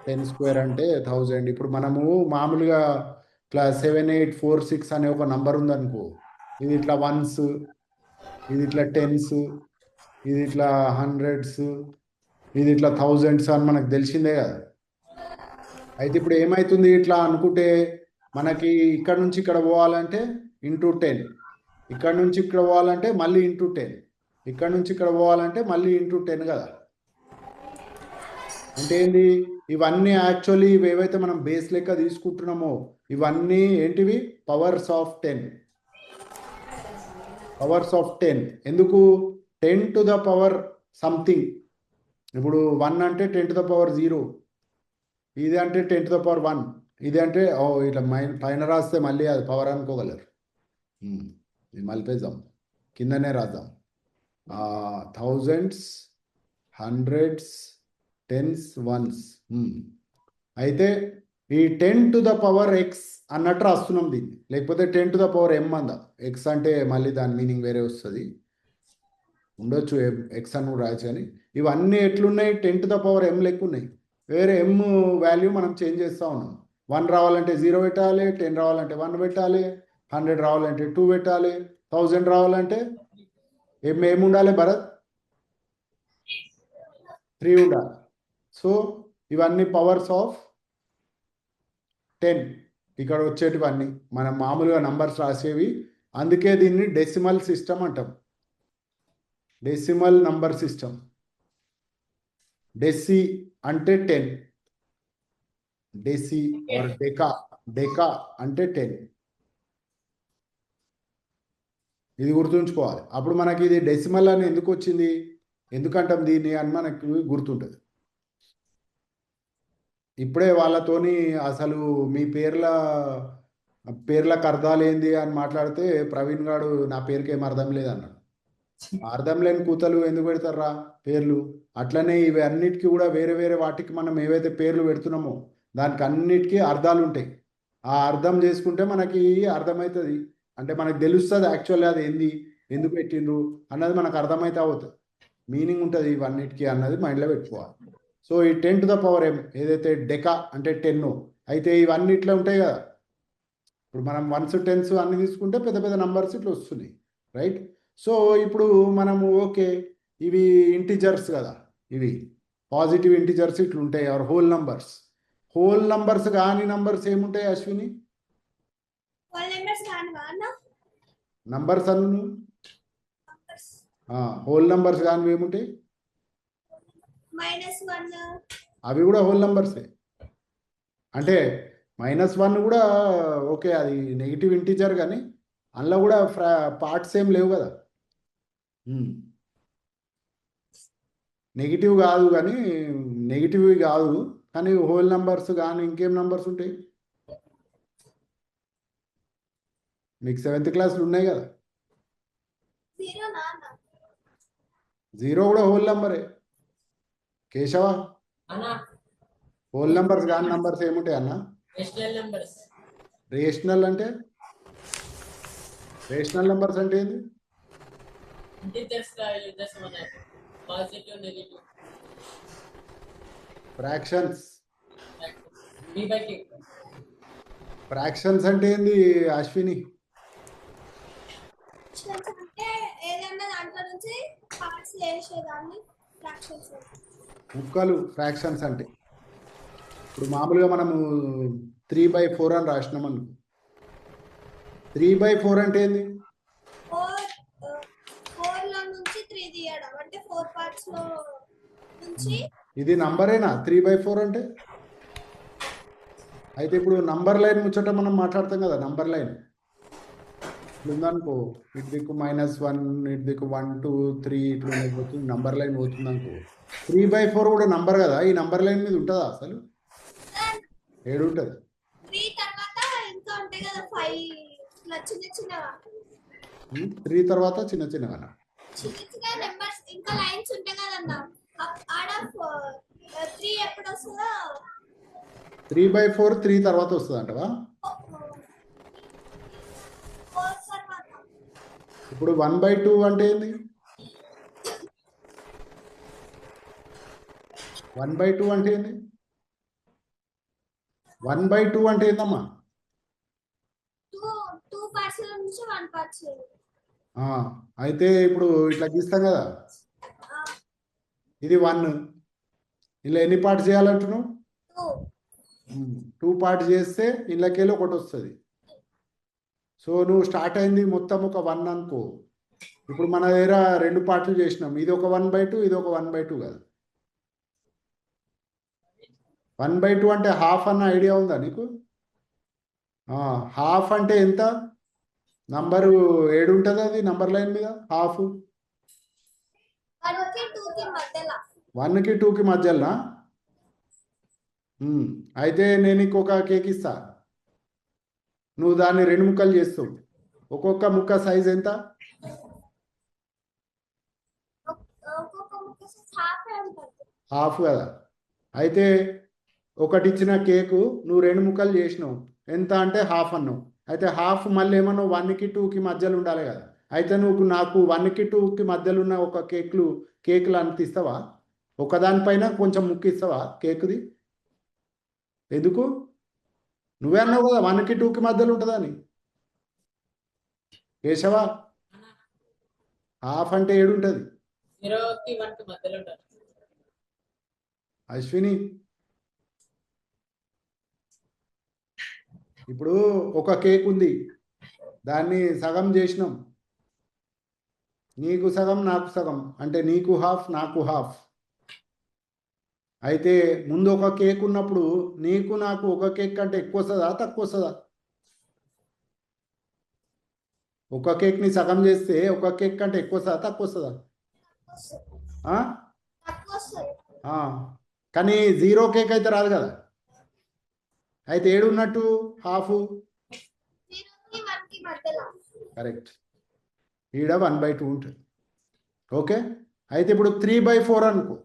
10 స్క్వేర్ అంటే 1000. ఇప్పుడు మనము మామూలుగా ఇట్లా 7846 అనే ఒక నంబర్ ఉందనుకో, ఇది ఇట్లా వన్స్, ఇది ఇట్లా టెన్స్, ఇది ఇట్లా హండ్రెడ్స్, ఇది ఇట్లా థౌజండ్స్ అని మనకు తెలిసిందే కదా. అయితే ఇప్పుడు ఏమవుతుంది, ఇట్లా అనుకుంటే మనకి ఇక్కడ నుంచి ఇక్కడ పోవాలంటే × 10, ఇక్కడ నుంచి ఇక్కడ పోవాలంటే మళ్ళీ × 10, ఇక్కడ నుంచి ఇక్కడ పోవాలంటే మళ్ళీ × 10 కదా. అంటే ఏంది, ఇవన్నీ యాక్చువల్లీ ఏవైతే మనం బేస్ లెక్క తీసుకుంటున్నామో ఇవన్నీ ఏంటివి, పవర్స్ ఆఫ్ 10. పవర్స్ ఆఫ్ 10 ఎందుకు, 10⁻⁻ సంథింగ్. ఇప్పుడు 1 అంటే 10⁻�0, ఇది అంటే 10⁻1, ఇది అంటే ఇట్లా పైన రాస్తే మళ్ళీ అది పవర్ అనుకోగలరు. ఇది మలిపేద్దాం, కిందనే రాద్దాం. Thousands, hundreds, tens, ones. అయితే ఈ 10⁻x అన్నట్టు రాస్తున్నాం దీన్ని, లేకపోతే 10⁻m అందా. ఎక్స్ అంటే మళ్ళీ దాని మీనింగ్ వేరే వస్తుంది, ఉండొచ్చు ఎక్స్ అని కూడా రాయచ్చు. కానీ ఇవన్నీ ఎట్లున్నాయి, 10⁻m లెక్క ఉన్నాయి. వేరే m వాల్యూ మనం చేంజ్ చేస్తూ ఉన్నాం. 1 రావాలంటే 0 పెట్టాలి, 10 రావాలంటే 1 పెట్టాలి, 100 రావాలంటే 2 పెట్టాలి, 1000 రావాలంటే ఏముండాలి భరత్, 3 ఉండాలి. సో ఇవన్నీ పవర్స్ ఆఫ్ 10 ఇక్కడ వచ్చేటివన్నీ మనం మామూలుగా నంబర్స్ రాసేవి. అందుకే దీన్ని డెసిమల్ సిస్టమ్ అంటాం, డెసిమల్ నంబర్ సిస్టమ్. డెసి అంటే 10, డెసి ఆర్ డెకా, డెకా అంటే 10. ఇది గుర్తుంచుకోవాలి. అప్పుడు మనకి ఇది డెసిమల్ అని ఎందుకు వచ్చింది, ఎందుకంటాం దీన్ని అని మనకు గుర్తుంటుంది. ఇప్పుడే వాళ్ళతోని అసలు మీ పేర్లకు అర్థాలు ఏంది అని మాట్లాడితే ప్రవీణ్ గారు నా పేరుకి ఏం అర్థం లేదన్నాడు. అర్థం లేని కూతలు ఎందుకు పెడతారా పేర్లు. అట్లనే ఇవి అన్నిటికీ కూడా వేరే వేరే వాటికి మనం ఏవైతే పేర్లు పెడుతున్నామో దానికి అన్నిటికీ అర్థాలు ఉంటాయి. ఆ అర్థం చేసుకుంటే మనకి అర్థమవుతుంది, అంటే మనకు తెలుస్తుంది యాక్చువల్లీ అది ఏంది, ఎందుకు పెట్టిండ్రు అన్నది మనకు అర్థమైతే అవుతుంది, మీనింగ్ ఉంటుంది ఇవన్నిటికీ అన్నది మైండ్లో పెట్టుకోవాలి. సో ఈ 10⁻m ఏదైతే డెకా అంటే 10, అయితే ఇవన్నీ ఇట్లా ఉంటాయి కదా. ఇప్పుడు మనం 1s 10s అన్ని తీసుకుంటే పెద్ద పెద్ద నంబర్స్ ఇట్లా వస్తున్నాయి, రైట్. సో ఇప్పుడు మనము ఓకే, ఇవి ఇంటిజర్స్ కదా, ఇవి పాజిటివ్ ఇంటిజర్స్ ఇట్లా ఉంటాయి, or whole numbers. Whole numbers కాని నంబర్స్ ఏముంటాయి అశ్విని, నంబర్స్ అను హోల్ నంబర్స్ కానివి ఏముంటాయి, -1, అవి కూడా హోల్ నంబర్సే. అంటే -1 కూడా ఓకే, అది నెగిటివ్ ఇంటిజర్, కానీ అందులో కూడా పార్ట్స్ ఏం లేవు కదా. నెగిటివ్ కాదు, కానీ నెగిటివ్ కాదు, కానీ హోల్ నంబర్స్ కానీ ఇంకేం నంబర్స్ ఉంటాయి మీకు 7th క్లాస్లో ఉన్నాయి కదా. 0 కూడా హోల్ నంబరే కేశవ. అన్న హోల్ నంబర్స్ కాని నంబర్స్ ఏముంటాయి అన్న, రేషనల్ నంబర్స్. రేషనల్ అంటే, రేషనల్ నంబర్స్ అంటే ఏంది, ఇంటిజర్స్ గా యూజ్ చేస్తాం అన్నట్టు, positive negative. Fractions. V/Q. Fractions అంటే ఏంది అశ్విని, అంటే ఏదైనా దాంట్లో నుంచి పార్ట్స్ చేసేదాన్ని ఫ్రాక్షన్స్. ముక్కలు ఫ్రాక్షన్స్ అంటే. ఇప్పుడు మామూలుగా మనము 3/4 అని రాసినాం అనుకో, 3/4 అంటే ఏంది, 4 లో నుంచి 3 తీయడం, అంటే 4 పార్ట్స్ లో నుంచి. ఇది నంబరేనా 3/4 అంటే. అయితే ఇప్పుడు నంబర్ లైన్ ముచ్చట మనం మాట్లాడతాం కదా, నంబర్ లైన్. ఇట్లుందనుకో, ఇటు దిక్కు -1, ఇటు దిక్కు 1 2 3 ఇట్లా పోతుంది, నంబర్ లైన్ పోతుంది అనుకో. 3/4 కూడా నంబర్ కదా, ఈ నంబర్ లైన్ మీద ఉంటుందా అసలు? ఏడు ఉంటుంది? 3 తర్వాత ఇంకా ఉంటాయి కదా 5 ఇట్లా చిన్న చిన్నగా 3 తర్వాత చిన్న చిన్నగా చిన్న చిన్న నెంబర్స్ ఇంకా లైన్స్ ఉంటాయి కదన్నా. ఆడ 3 ఎప్పుడు వస్తుందో 3/4 3 తర్వాత వస్తుంది అంటవా? 4 తర్వాత ఇప్పుడు 1/2 అంటే ఏంది? 1/2 అంటే ఏంది? 1/2 అంటే ఏందమ్మా? 2 పార్ట్స్ నుంచి 1 పార్ట్స్. అయితే ఇప్పుడు ఇట్లా గీస్తాం కదా, ఇది 1, ఇలా ఎన్ని పార్ట్స్ చేయాలంటున్నావు? 2 పార్ట్స్ చేస్తే ఇళ్ళకెళ్ళి ఒకటి వస్తుంది. సో నువ్వు స్టార్ట్ అయింది మొత్తం ఒక 1 అనుకో. ఇప్పుడు మన దగ్గర 2 పార్ట్లు చేసినాం, ఇది ఒక 1/2, ఇది ఒక 1/2 కదా. 1/2 అంటే హాఫ్ అన్న ఐడియా ఉందా నీకు? హాఫ్ అంటే ఎంత? నంబరు 7 ఉంటుంది, అది నంబర్ లైన్ మీద హాఫ్ 1కి 2కి మధ్యలో. 1కి 2కి మధ్యలోనా? అయితే నేను నీకు ఒక కేక్ ఇస్తా, నువ్వు దాన్ని 2 ముక్కలు చేస్తావు. ఒక్కొక్క ముక్క సైజ్ ఎంత? ఒక్కొక్క ముక్క హాఫ్ ఉంటుంది. హాఫ్ కదా. అయితే ఒకటి ఇచ్చిన కేకు నువ్వు 2 ముక్కలు చేసినావు, ఎంత అంటే హాఫ్ అన్నావు. అయితే హాఫ్ మళ్ళీ ఏమన్నా 1కి 2కి మధ్యలో ఉండాలి కదా. అయితే నువ్వు నాకు 1కి 2కి మధ్యలో ఉన్న ఒక కేకులు అంత ఇస్తావా? ఒకదానిపైన కొంచెం ముక్కు ఇస్తావా కేకుది? ఎందుకు? నువ్వే అన్నావు కదా 1కి 2కి మధ్యలో ఉంటుందా అని. కేశవా, హాఫ్ అంటే 7 ఉంటుంది. 0కి 1కి మధ్యలో ఉంటుంది. అశ్విని, ఇప్పుడు ఒక కేక్ ఉంది, దాన్ని సగం చేసినాం, నీకు సగం నాకు సగం, అంటే నీకు హాఫ్ నాకు హాఫ్. అయితే ముందు ఒక కేక్ ఉన్నప్పుడు నీకు నాకు ఒక కేక్ కంటే ఎక్కువ వస్తుందా తక్కువ వస్తుందా? ఒక కేక్ని సగం చేస్తే ఒక కేక్ కంటే ఎక్కువ వస్తుందా తక్కువ వస్తుందా? తక్కువ వస్తుంది. కానీ 0 కేక్ అయితే రాదు కదా. అయితే 7 ఉన్నట్టు హాఫ్ 0కి 1కి మధ్యలో. కరెక్ట్, ఈడ 1/2 ఉంటుంది. ఓకే, అయితే ఇప్పుడు 3/4 అనుకో.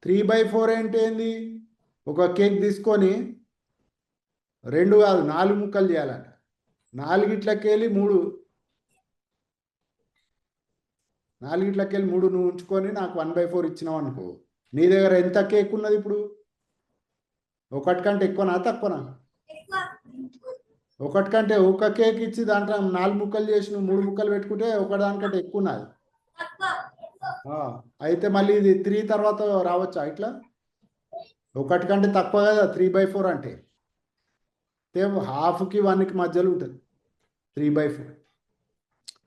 3/4 అంటే ఏంది? ఒక కేక్ తీసుకొని 2 కాదు 4 ముక్కలు చేయాలంట. 4 ఇట్లకెళ్ళి 3 నువ్వు ఉంచుకొని నాకు 1/4 ఇచ్చినావు అనుకో. నీ దగ్గర ఎంత కేక్ ఉన్నది ఇప్పుడు? ఒకటి కంటే ఎక్కువనా తక్కువనా? ఒకటి కంటే ఒక కేక్ ఇచ్చి దాంట్లో 4 ముక్కలు చేసి నువ్వు 3 ముక్కలు పెట్టుకుంటే ఒకదానికంటే ఎక్కువ ఉన్నది. అయితే మళ్ళీ ఇది 3 తర్వాత రావచ్చా ఇట్లా? ఒకటి కంటే తక్కువ కదా 3/4 అంటే. హాఫ్కి 1కి మధ్యలో ఉంటుంది 3/4.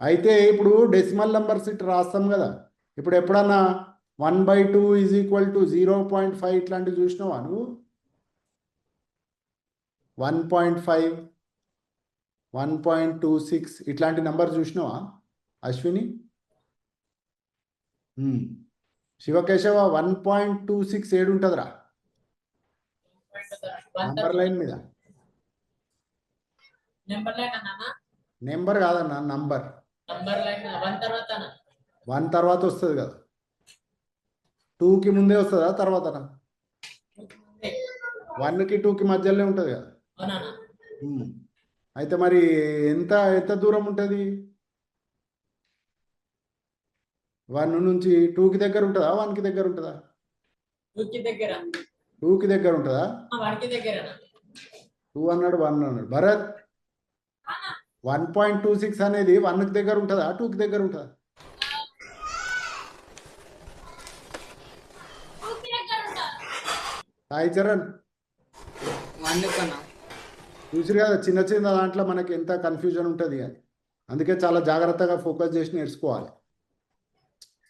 అయితే ఇప్పుడు డెసిమల్ నెంబర్స్ ఇట్లా రాస్తాం కదా. ఇప్పుడు ఎప్పుడన్నా 1/2 = 0.5 ఇట్లాంటివి చూసినావా నువ్వు? 1.5, 1.26 ఇట్లాంటి నెంబర్ చూసినావా అశ్విని? శివకేశవ 1.26 ఏడు ఉంటుందిరా నంబర్ లైన్ మీద? నెంబర్ లైన్ అన్నా? నెంబర్ కాదన్నా, నంబర్. నంబర్ లైన్ 1 తర్వాత 1 తర్వాత వస్తుంది కదా. 2కి ముందే వస్తుందా తర్వాతనా? 1కి 2కి మధ్యలోనే ఉంటుంది కదా. అయితే మరి ఎంత దూరం ఉంటుంది? 1 నుంచి 2కి దగ్గర ఉంటుందా 1కి దగ్గర ఉంటుందా? 2కి దగ్గర. 2కి దగ్గర ఉంటుందా? 1కి దగ్గర. 2 అన్నాడు 1 అన్నాడు. భరత్, 1.26 అనేది 1కి దగ్గర ఉంటుందా 2కి దగ్గర ఉంటుందా? సాయి చరణ్, 1 కన్నా చూసిరు కదా చిన్న చిన్న దాంట్లో మనకి ఎంత కన్ఫ్యూజన్ ఉంటుంది అని. అందుకే చాలా జాగ్రత్తగా ఫోకస్ చేసి నేర్చుకోవాలి.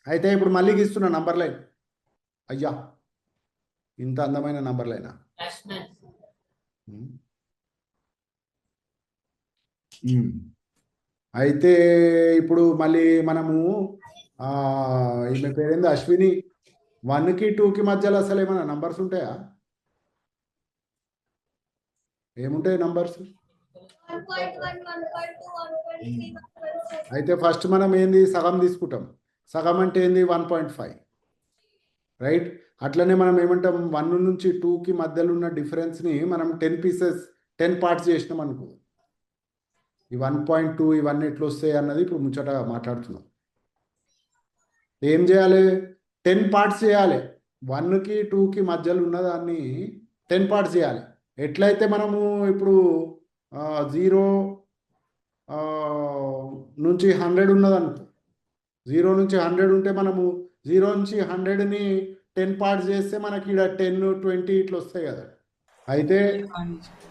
అయితే ఇప్పుడు మళ్ళీ గీస్తున్నా నంబర్ లైన్. అయ్యా, ఇంత అందమైన నంబర్ లైనా? అయితే ఇప్పుడు మళ్ళీ మనము ఈమె పేరేంది అశ్విని 1కి 2కి మధ్యలో అసలు ఏమైనా నంబర్స్ ఉంటాయా? ఏముంటాయి నంబర్స్? 1.1, 1.2, 1.3, 1.4. అయితే ఫస్ట్ మనం ఏంది సగం తీసుకుంటాం. సగం అంటే ఏంది 1.5, రైట్? అట్లనే మనం ఏమంటాం 1 నుంచి 2కి మధ్యలో ఉన్న డిఫరెన్స్ని మనం 10 పీసెస్ 10 పార్ట్స్ చేసినాం అనుకో. ఈ 1.2 ఇవన్నీ ఎట్లా వస్తాయి అన్నది ఇప్పుడు ముచ్చట మాట్లాడుతున్నాం. ఏం చేయాలి? 10 పార్ట్స్ చేయాలి. 1కి 2కి మధ్యలో ఉన్నదాన్ని 10 పార్ట్స్ చేయాలి. ఎట్లయితే మనము ఇప్పుడు 0 నుంచి 100 ఉన్నదనుకో. 0 నుంచి 100 ఉంటే మనము 0 నుంచి 100ని 10 పార్ట్స్ చేస్తే మనకి ఇక్కడ 10, 20 ఇట్లా వస్తాయి కదా. అయితే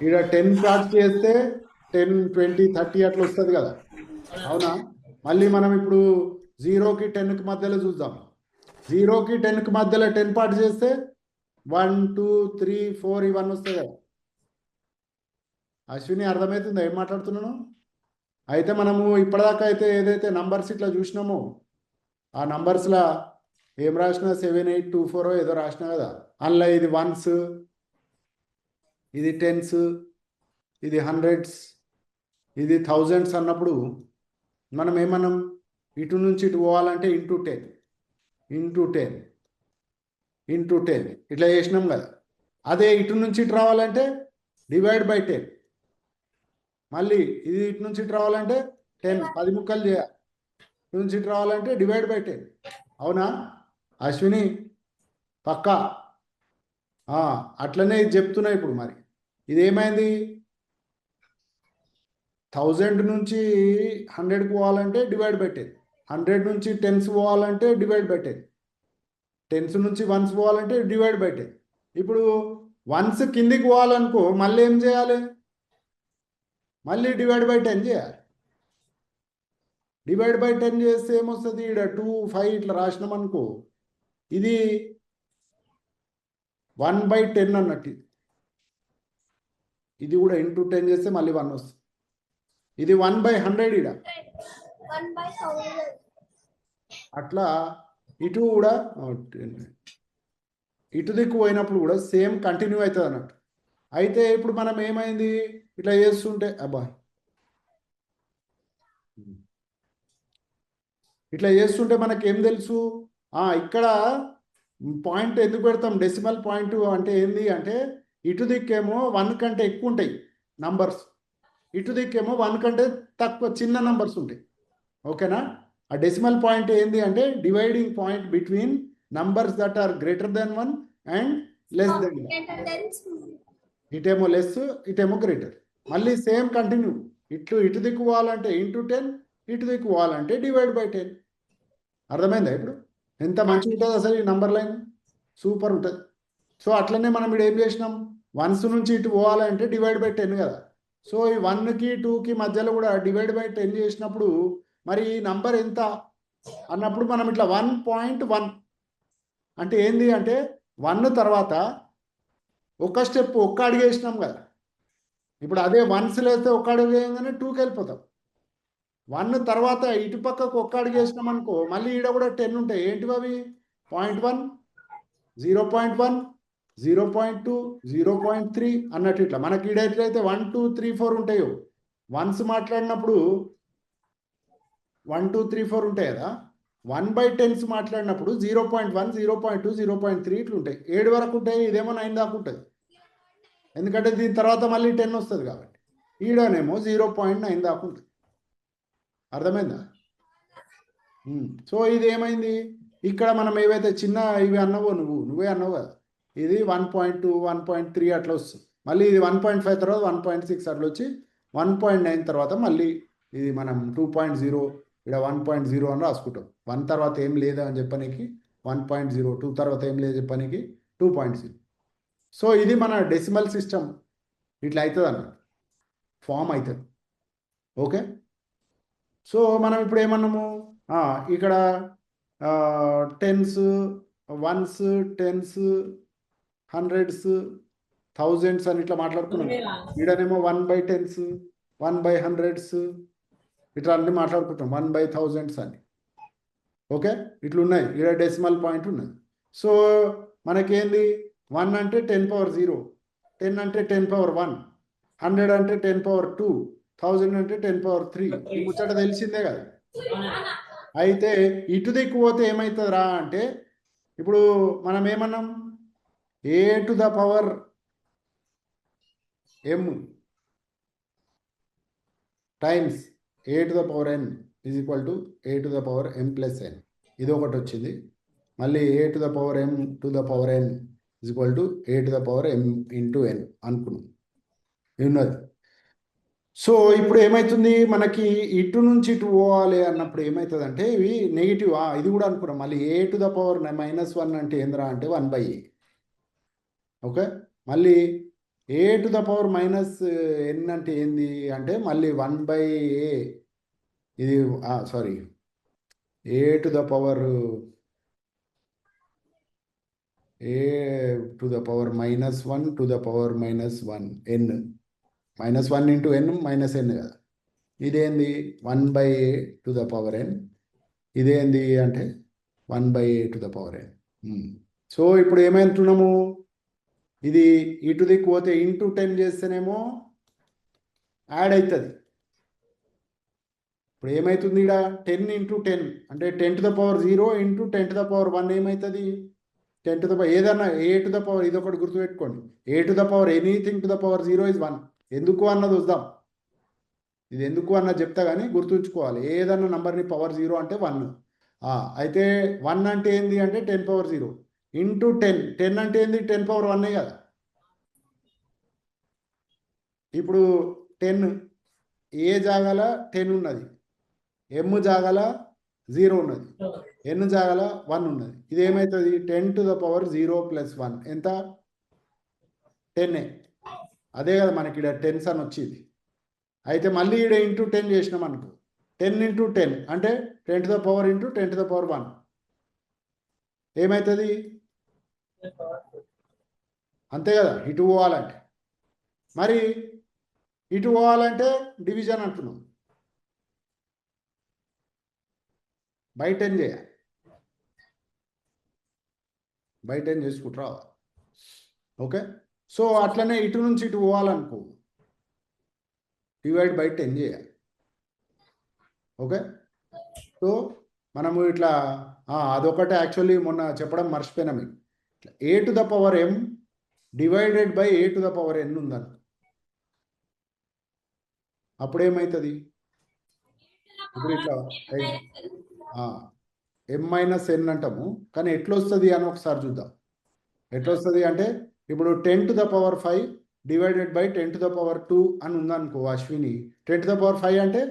ఇక్కడ 10 పార్ట్స్ చేస్తే 10, 20, 30 అట్లా వస్తుంది కదా, అవునా? మళ్ళీ మనం ఇప్పుడు 0కి 10కి మధ్యలో చూద్దాం. 0కి 10కి మధ్యలో 10 పార్ట్స్ చేస్తే 1, 2, 3, 4 ఇవన్నీ వస్తాయి కదా. అశ్విని అర్థమవుతుందా ఏం మాట్లాడుతున్నాను? అయితే మనము ఇప్పటిదాకా అయితే ఏదైతే నంబర్స్ ఇట్లా చూసినామో ఆ నంబర్స్లో ఏం రాసినా 7, 8, 2, 4 ఏదో రాసినా కదా. అందులో ఇది 1s, ఇది 10s, ఇది 100s, ఇది 1000s అన్నప్పుడు మనం ఏమన్నాం? ఇటు నుంచి ఇటు పోవాలంటే ఇంటూ 10 ఇట్లా చేసినాం కదా. అదే ఇటు నుంచి ఇటు రావాలంటే డివైడ్ బై 10. మళ్ళీ ఇది ఇటు నుంచి ఇటు రావాలంటే 10 10 ముక్కలు చేయాలి. ఇటు నుంచి ఇటు రావాలంటే డివైడ్ బై 10. అవునా అశ్విని? పక్కా అట్లనే ఇది చెప్తున్నా. ఇప్పుడు మరి ఇది ఏమైంది? 1000 నుంచి 100కి పోవాలంటే డివైడ్ బై 10. 100 నుంచి 10s పోవాలంటే డివైడ్ బై 10. 10s నుంచి 1s పోవాలంటే డివైడ్ బై 10. ఇప్పుడు 1s కిందికి పోవాలనుకో మళ్ళీ ఏం చేయాలి? మళ్ళీ డివైడ్ బై 10 చేయాలి. డివైడ్ బై 10 చేస్తే ఏమొస్తుంది? ఇక్కడ 2, 5 ఇట్లా రాసినాం అనుకో. ఇది 1/10 అన్నట్టు. ఇది కూడా ఇంటూ 10 చేస్తే మళ్ళీ 1 వస్తుంది. ఇది 1/100 ఇడ. 1/1000. అట్లా ఇటు కూడా ఇటు దిక్కు పోయినప్పుడు కూడా సేమ్ కంటిన్యూ అవుతుంది అన్నట్టు. అయితే ఇప్పుడు మనం ఏమైంది ఇట్లా చేస్తుంటే ఇట్లా చేస్తుంటే మనకేం తెలుసు? ఇక్కడ పాయింట్ ఎందుకు పెడతాం? డెసిమల్ పాయింట్ అంటే ఏంది అంటే ఇటు దిక్కేమో 1 కంటే ఎక్కువ ఉంటాయి నంబర్స్, ఇటు దిక్కేమో 1 కంటే తక్కువ చిన్న నంబర్స్ ఉంటాయి. ఓకేనా? ఆ డెసిమల్ పాయింట్ ఏంది అంటే dividing point between numbers that are greater than 1 and less than 1. ఇటేమో లెస్, ఇటేమో గ్రేటర్. మళ్ళీ సేమ్ కంటిన్యూ. ఇటు దిక్కు పోవాలంటే ఇంటూ 10, ఇటు దిక్కు పోవాలంటే డివైడ్ బై 10. అర్థమైందా? ఇప్పుడు ఎంత మంచిగా ఉంటుంది అసలు ఈ నంబర్ లైన్, సూపర్ ఉంటుంది. సో అట్లనే మనం ఇప్పుడు ఏం చేసినాం? 1s నుంచి ఇటు పోవాలంటే డివైడ్ బై 10 కదా. సో ఈ 1కి 2కి మధ్యలో కూడా డివైడ్ బై 10 చేసినప్పుడు మరి ఈ నంబర్ ఎంత అన్నప్పుడు మనం ఇట్లా 1.1 అంటే ఏంది అంటే 1 తర్వాత ఒక స్టెప్ ఒక్క అడుగు వేసినాం కదా. ఇప్పుడు అదే 1s వేస్తే ఒక్క అడుగు వేయగానే 2కి వెళ్ళిపోతాం. 1 తర్వాత ఇటు పక్కకు ఒక్క అడుగు వేసినాం అనుకో మళ్ళీ ఈడ కూడా 10 ఉంటాయి. ఏంటివి అవి? 0.1, 0.1, 0.2, 0.3 అన్నట్టు ఇట్లా మనకి ఈడ ఎట్లయితే 1, 2, 3, 4 ఉంటాయో 1s మాట్లాడినప్పుడు 1, 2, 3, 4 ఉంటాయి కదా. 1/10s మాట్లాడినప్పుడు 0.1, 0.2, 0.3 ఇట్లా ఉంటాయి. 7 వరకు ఉంటాయి. ఇదేమో 9 దాకా ఉంటుంది. ఎందుకంటే దీని తర్వాత మళ్ళీ 10 వస్తుంది కాబట్టి. ఈడనేమో 0.9 దాకా ఉంటుంది. అర్థమైందా? సో ఇది ఏమైంది? ఇక్కడ మనం ఏవైతే చిన్న ఇవి అన్నావో నువ్వే అన్నావు కదా, ఇది 1.2, 1.3 అట్లా వస్తుంది. మళ్ళీ ఇది 1.5 తర్వాత 1.6 అట్లా వచ్చి 1.9 తర్వాత మళ్ళీ ఇది మనం 2.0 ఇక్కడ 1.0 అని రాసుకుంటాం. 1 తర్వాత ఏం లేదా అని చెప్పడానికి 1.0, 2 తర్వాత ఏం లేదు చెప్పడానికి 2.0. సో ఇది మన డెసిమల్ సిస్టమ్ ఇట్లా అవుతుంది అన్నమాట, ఫామ్ అవుతుంది. ఓకే. సో మనం ఇప్పుడు ఏమన్నాము? ఇక్కడ 10s, 1s, 10s, 100s, 1000s అని ఇట్లా మాట్లాడుకున్నాం. ఈడనేమో 1/10s, 1/100s, ఇట్లా అన్ని మాట్లాడుకుంటాం 1/1000s అని. ఓకే, ఇట్లున్నాయి, ఇక్కడ డెసిమల్ పాయింట్ ఉన్నది. సో మనకేంది 1 అంటే 10^0, 10 అంటే 10^1, 100 అంటే 10^2, 1000 అంటే 10^3. ఈ ముచ్చట తెలిసిందే కదా. అయితే ఇటు దిక్కు పోతే ఏమవుతుందిరా అంటే, ఇప్పుడు మనం ఏమన్నాం, a⁴m times a⁴n is equal to a⁴m+n. ఇది ఒకటి వచ్చింది. మళ్ళీ a⁴m⁴n is equal to a⁴m అనుకున్నాం, ఉన్నది. సో ఇప్పుడు ఏమవుతుంది, మనకి ఇటు నుంచి ఇటు పోవాలి అన్నప్పుడు ఏమవుతుంది అంటే, ఇవి నెగిటివ్. ఇది కూడా అనుకున్నాం. మళ్ళీ a⁻−1 అంటే ఏంద్రా అంటే 1/a. ఓకే, మళ్ళీ a⁻−n అంటే ఏంది అంటే మళ్ళీ 1/a. ఇది sorry, a⁻−1 n -1 into n -n కదా. ఇదేంది 1/a⁴n. ఇదేంది అంటే 1/a⁴n. సో ఇప్పుడు ఏమంటున్నాము, ఇది ఇటు దిక్కు పోతే ఇంటూ 10 చేస్తేనేమో యాడ్ అవుతుంది. ఇప్పుడు ఏమవుతుంది, ఇక్కడ 10 × 10 అంటే 10⁻0 × 10⁻1 ఏమవుతుంది, 10 ఏదన్నా a⁻, ఇది ఒకటి గుర్తుపెట్టుకోండి, a⁻anything to the power 0 is 1. ఎందుకు అన్నది వద్దాం, ఇది ఎందుకు అన్నది చెప్తా కానీ గుర్తుంచుకోవాలి. ఏదన్నా నంబర్ని పవర్ 0 అంటే 1. అయితే 1 అంటే ఏంది అంటే 10⁻0 ఇంటూ 10. 10 అంటే ఏంది 10⁻1 కదా. ఇప్పుడు 10 ఏ జాగాల 10 ఉన్నది, m జాగాల 0 ఉన్నది, n జాగాల 1 ఉన్నది. ఇది ఏమవుతుంది 10⁻0+1 ఎంత 10. అదే కదా మనకి ఇక్కడ 10s అని వచ్చింది. అయితే మళ్ళీ ఇక్కడ ఇంటూ 10 చేసినాం అనుకో, 10 × 10 అంటే 10⁻ × 10⁻1 ఏమవుతుంది, అంతే కదా. ఇటు పోవాలంటే, మరి ఇటు పోవాలంటే డివిజన్ అంటున్నాం, బై 10 చేయాలి, బై 10 చేసుకుంటూ రావాలి. ఓకే, సో అట్లనే ఇటు నుంచి ఇటు పోవాలనుకో, డివైడ్ బై 10 చేయాలి. ఓకే, సో మనము ఇట్లా అదొకటి యాక్చువల్లీ మొన్న చెప్పడం మర్చిపోయినా మీకు. a⁻m డివైడెడ్ బై a⁻n ఉందని, అప్పుడు ఏమవుతుంది, ఇప్పుడు ఇట్లా m-n అంటాము, కానీ ఎట్లా వస్తుంది అని ఒకసారి చూద్దాం. ఎట్లా వస్తుంది అంటే, ఇప్పుడు 10⁵ డివైడెడ్ బై 10⁻2 అని ఉందనుకో అశ్విని, 10⁵ అంటే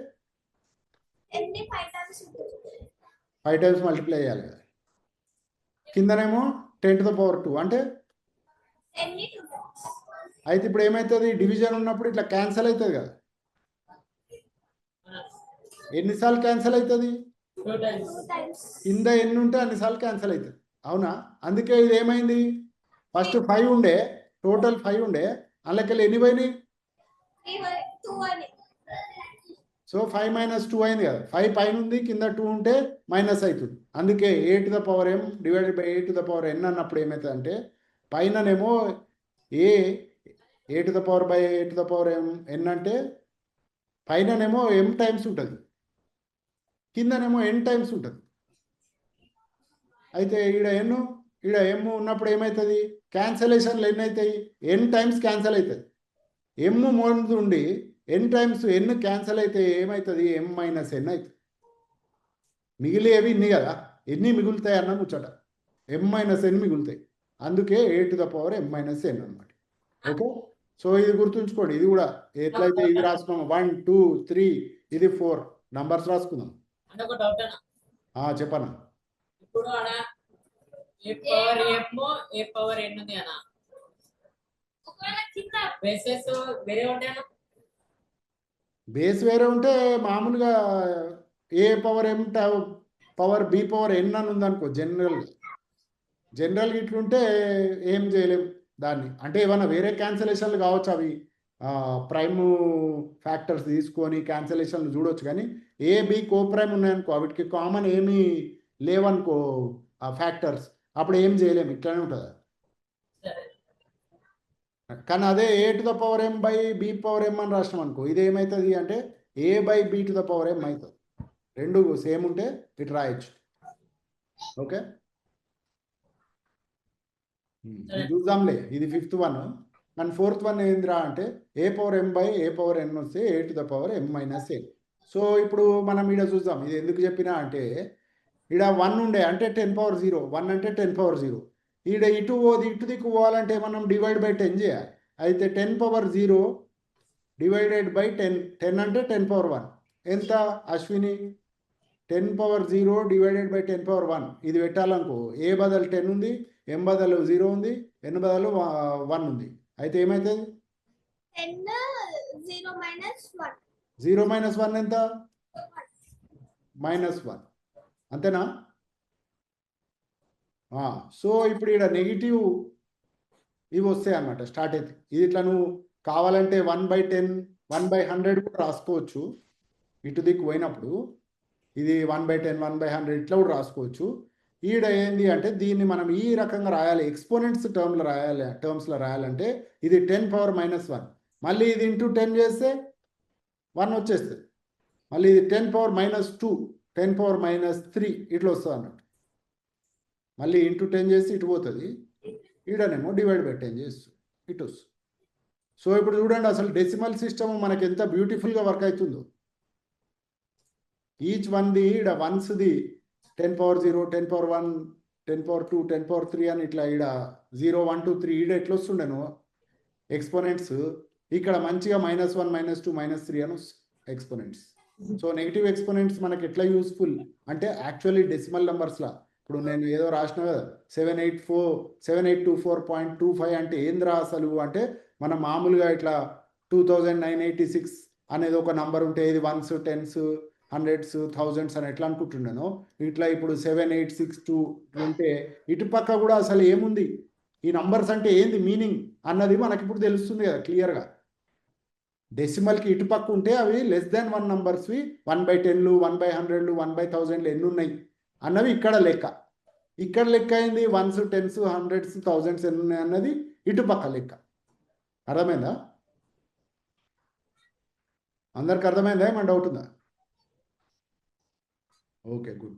5 టైమ్స్ మల్టిప్లై చేయాలి కదా. కిందనేమో 10⁻2 అంటే. అయితే ఇప్పుడు ఏమవుతుంది, డివిజన్ ఉన్నప్పుడు ఇట్లా క్యాన్సల్ అవుతుంది కదా. ఎన్నిసార్లు క్యాన్సల్ అవుతుంది, కింద ఎన్ని ఉంటే అన్నిసార్లు క్యాన్సల్ అవుతుంది, అవునా. అందుకే ఇది ఏమైంది, ఫస్ట్ 5 ఉండే, టోటల్ 5 ఉండే, అందులోకెళ్ళి ఎన్ని పోయినాయి, 2. సో 5 - 2 అయింది కదా. 5 పైన ఉంది, కింద 2 ఉంటే మైనస్ అవుతుంది. అందుకే a⁻m డివైడెడ్ బై a⁻n అన్నప్పుడు ఏమవుతుంది అంటే, పైననేమో a⁻m అంటే పైననేమో m టైమ్స్ ఉంటుంది, కిందనేమో n టైమ్స్ ఉంటుంది. అయితే ఈడ m ఉన్నప్పుడు ఏమవుతుంది, క్యాన్సలేషన్లు ఎన్ని అవుతాయి, n టైమ్స్ క్యాన్సల్ అవుతుంది. m ముందు ఉండి n టైమ్స్ n క్యాన్సల్ అయితే ఏమవుతుంది, m - n అవుతుంది. మిగిలేవి ఇన్ని కదా, ఎన్ని మిగులుతాయి అన్న ముచ్చట, m - n మిగులుతాయి. అందుకే a⁻m-n అనమాట. ఓకే, సో ఇది గుర్తుంచుకోండి. ఇది కూడా ఎట్లయితే ఇది రాసుకున్నాం 1 2 3, ఇది 4 నంబర్స్ రాసుకుందాం. చెప్పనా, ఇప్పుడు అన్న a⁻m a⁻n ఉంది అన్న, బేసెస్ వేరే ఉంటాయన్న. బేస్ వేరే ఉంటే మామూలుగా a⁻m b⁻n అని ఉందనుకో, జనరల్గా ఇట్లుంటే ఏం చేయలేం దాన్ని. అంటే ఏమన్నా వేరే క్యాన్సలేషన్లు కావచ్చు, అవి ప్రైమ్ ఫ్యాక్టర్స్ తీసుకొని క్యాన్సలేషన్లు చూడొచ్చు, కానీ ఏ బి కో ప్రైమ్ ఉన్నాయనుకో వీటికి కామన్ ఏమీ లేవనుకో ఆ ఫ్యాక్టర్స్, అప్పుడు ఏం చేయలేము, ఇట్లానే ఉంటుంది. కానీ అదే A to the power M by B power M అని రాసినాం అనుకో, ఇది ఏమవుతుంది అంటే A by B to the power M అవుతుంది. రెండు సేమ్ ఉంటే ఇటు రాయొచ్చు. ఓకే, ఇది చూద్దాంలే, ఇది 5th one. And 4th one ఏందిరా అంటే A power M by A power N వస్తే A to the power M minus A. So ఇప్పుడు మనం ఈడ చూద్దాం, ఇది ఎందుకు చెప్పినా అంటే ఈడ 1 ఉండే అంటే 10⁻0, 1 అంటే 10⁻0. ఈడ ఇటు దిక్కు పోవాలంటే మనం డివైడ్ బై 10 చేయాలి. అయితే 10⁻0 డివైడెడ్ బై 10, 10 అంటే 10⁻1 ఎంత అశ్విని? 10⁻0 డివైడెడ్ బై 10⁻1 ఇది పెట్టాలనుకో, ఏ బదులు 10 ఉంది, ఎం బదులు 0 ఉంది, ఎన్ బదులు 1 ఉంది. అయితే ఏమవుతుంది? 10 0 minus 1. 0 - 1 ఎంత? -1 అంతేనా? సో ఇప్పుడు ఇక్కడ నెగిటివ్ ఇవి వస్తాయి అన్నమాట, స్టార్ట్ అవుతాయి. ఇది ఇట్లా నువ్వు కావాలంటే 1/10 1/100 కూడా రాసుకోవచ్చు. ఇటు దిక్కు పోయినప్పుడు ఇది 1/10 1/100 ఇట్లా కూడా రాసుకోవచ్చు. ఈడ ఏంది అంటే దీన్ని మనం ఈ రకంగా రాయాలి, ఎక్స్పోనెంట్స్ టర్మ్స్లో రాయాలంటే ఇది 10⁻−1, మళ్ళీ ఇది ఇంటూ 10 చేస్తే 1 వచ్చేస్తుంది. మళ్ళీ ఇది 10⁻−2 10⁻−3 ఇట్లా వస్తుంది అన్నట్టు. మళ్ళీ ఇంటూ 10 చేసి ఇటు పోతుంది, ఈడనేమో డివైడ్ బై 10 చేస్తుంది, ఇటు వస్తుంది. సో ఇప్పుడు చూడండి అసలు డెసిమల్ సిస్టమ్ మనకి ఎంత బ్యూటిఫుల్గా వర్క్ అవుతుందో. ఈచ్ వన్ది ఈడ వన్స్ది 10⁻0 10⁻1 10⁻2 10⁻3 అని ఇట్లా ఈడ 0 1 2 3 ఈడ ఎట్లా వస్తుండేను ఎక్స్పోనెంట్స్, ఇక్కడ మంచిగా -1 -2 -3 అని ఎక్స్పోనెంట్స్. సో నెగిటివ్ ఎక్స్పోనెంట్స్ మనకి ఎట్లా యూస్ఫుల్ అంటే యాక్చువల్లీ డెసిమల్ నెంబర్స్లా, ఇప్పుడు నేను ఏదో రాసిన కదా 7824.25 అంటే ఏంద్రా అసలు అంటే మనం మామూలుగా ఇట్లా 2986 అనేది ఒక నంబర్ ఉంటే ఇది 1s 10s 100s 1000s అని ఎట్లా అనుకుంటున్నాను, ఇట్లా ఇప్పుడు 7862 ఉంటే ఇటుపక్క కూడా అసలు ఏముంది, ఈ నంబర్స్ అంటే ఏంది మీనింగ్ అన్నది మనకి ఇప్పుడు తెలుస్తుంది కదా క్లియర్గా. డెసిమల్కి ఇటుపక్క ఉంటే అవి <1 నంబర్స్వి 1/10 1/100 1/1000 ఎన్ని ఉన్నాయి అన్నవి ఇక్కడ లెక్క. ఇక్కడ లెక్క అయింది 1s 10s 100s 1000s ఎన్ని ఉన్నాయి అన్నది ఇటుపక్క లెక్క. అర్థమైందా? అందరికి అర్థమైందా? ఏమైనా డౌట్ ఉందా? Okay, good.